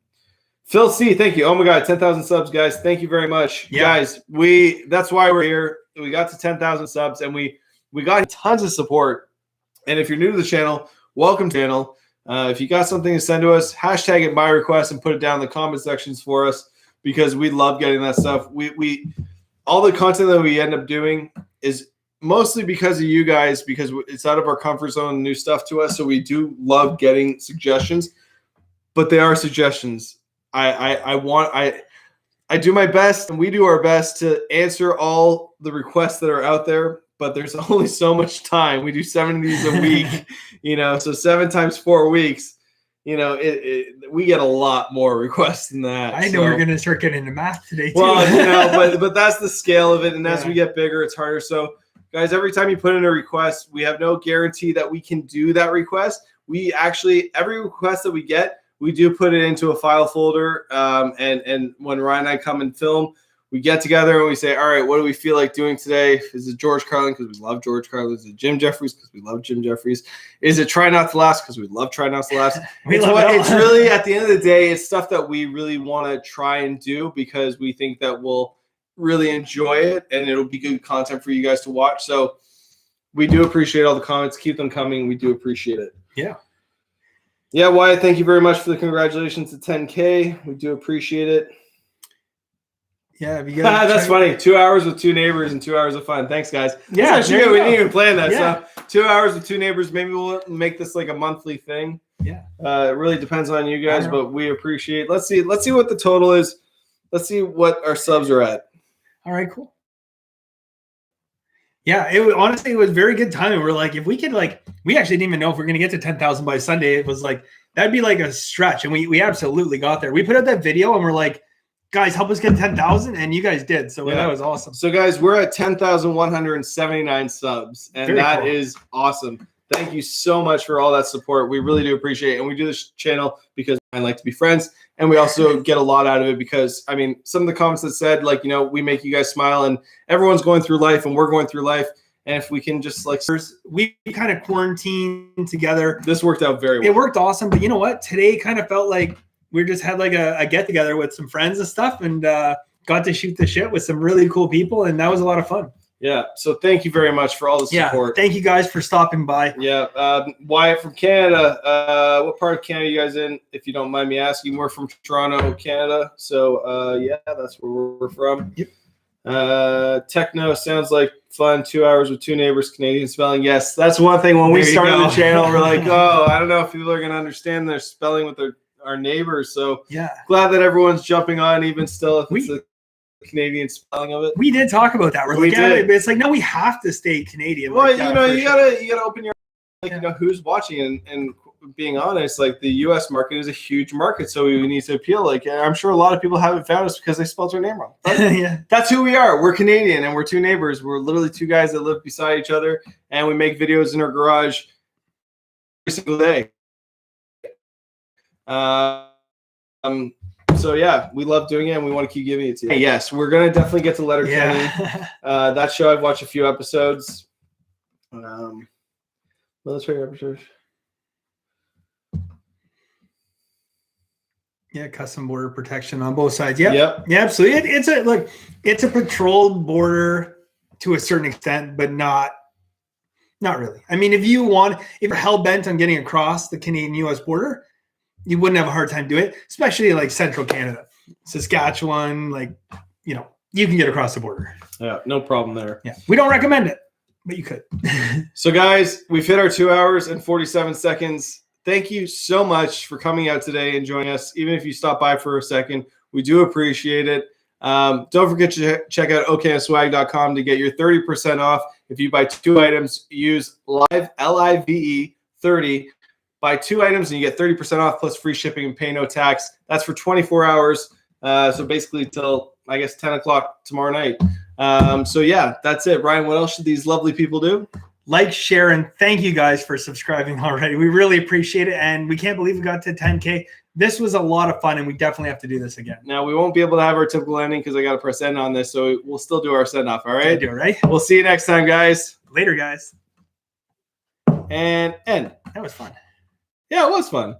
Phil C, thank you. Oh my God, 10,000 subs, guys. Thank you very much. Yeah. Guys, that's why we're here. We got to 10,000 subs, and we got tons of support. And if you're new to the channel, welcome to the channel. If you got something to send to us, hashtag it my request and put it down in the comment sections for us, because we love getting that stuff. We all the content that we end up doing is mostly because of you guys, because it's out of our comfort zone and new stuff to us. So we do love getting suggestions, but they are suggestions. I do my best, and we do our best to answer all the requests that are out there, but there's only so much time. We do 7 of these a week, so 7 times 4 weeks. We get a lot more requests than that. I know we're going to start getting into math today too. Well, but that's the scale of it. And as we get bigger, it's harder. So guys, every time you put in a request, we have no guarantee that we can do that request. We actually, every request that we get, we do put it into a file folder. And when Ryan and I come and film, we get together and we say, all right, what do we feel like doing today? Is it George Carlin because we love George Carlin? Is it Jim Jeffries because we love Jim Jeffries? Is it Try Not to Last because we love Try Not to Last? It's really, at the end of the day, it's stuff that we really want to try and do because we think that we'll really enjoy it and it'll be good content for you guys to watch. So we do appreciate all the comments. Keep them coming. We do appreciate it. Yeah. Yeah, Wyatt, thank you very much for the congratulations to 10K. We do appreciate it. Yeah, that's funny. 2 hours with 2 neighbors and 2 hours of fun. Thanks, guys. Yeah, we didn't even plan that. Yeah. So 2 hours with 2 neighbors. Maybe we'll make this like a monthly thing. Yeah. It really depends on you guys, but we appreciate. Let's see what the total is. Let's see what our subs are at. All right, cool. Yeah, honestly, it was very good timing. We're like, if we could, like, we actually didn't even know if we're going to get to 10,000 by Sunday. It was like, that'd be like a stretch. And we absolutely got there. We put out that video and we're like, guys, help us get 10,000. And you guys did. So that was awesome. So guys, we're at 10,179 subs. And that is awesome. Thank you so much for all that support. We really do appreciate it. And we do this channel because I like to be friends. And we also get a lot out of it because, I mean, some of the comments that said, like, we make you guys smile and everyone's going through life and we're going through life. And if we can just we kind of quarantined together. This worked out very well. It worked awesome. But you know what? Today kind of felt like we just had like a get together with some friends and stuff and got to shoot the shit with some really cool people. And that was a lot of fun. Yeah. So thank you very much for all the support. Thank you guys for stopping by. Yeah. Wyatt from Canada. What part of Canada are you guys in? If you don't mind me asking, we're from Toronto, Canada. So that's where we're from. Yep. Techno sounds like fun. 2 hours with 2 neighbors, Canadian spelling. Yes. That's one thing. When we started the channel, we're like, oh, I don't know if people are going to understand their spelling with our neighbors. So glad that everyone's jumping on even still if it's the Canadian spelling of it. We did talk about that. We're like, it's like, no, we have to stay Canadian. Well, you gotta open your, who's watching and being honest, like the U.S. market is a huge market, so we need to appeal. Like I'm sure a lot of people haven't found us because they spelled our name wrong. Yeah, That's who we are. We're Canadian, and we're two neighbors. We're literally two guys that live beside each other, and we make videos in our garage every single day. So yeah, we love doing it, and we want to keep giving it to you. Yes, we're gonna definitely get to Letterkenny. That show I've watched a few episodes. Military episodes. Yeah, custom border protection on both sides. Yep. Yep. Yeah, absolutely. It's a patrolled border to a certain extent, but not really. I mean, if you're hell bent on getting across the Canadian-U.S. border, you wouldn't have a hard time doing it, especially like central Canada, Saskatchewan. Like, you can get across the border. Yeah, no problem there. Yeah, we don't recommend it, but you could. So, guys, we've hit our 2 hours and 47 seconds. Thank you so much for coming out today and joining us. Even if you stop by for a second, we do appreciate it. Don't forget to check out oknswag.com to get your 30% off. If you buy 2 items, use LIVE, L-I-V-E, 30. Buy 2 items and you get 30% off plus free shipping and pay no tax. That's for 24 hours. So basically till, I guess, 10 o'clock tomorrow night. So, yeah, that's it. Ryan, what else should these lovely people do? Like, share, and thank you guys for subscribing already. We really appreciate it, and we can't believe we got to 10K. This was a lot of fun, and we definitely have to do this again. Now, we won't be able to have our typical ending because I got to press end on this, so we'll still do our send-off, all right? Do it, right? We'll see you next time, guys. Later, guys. And end. That was fun. Yeah, it was fun.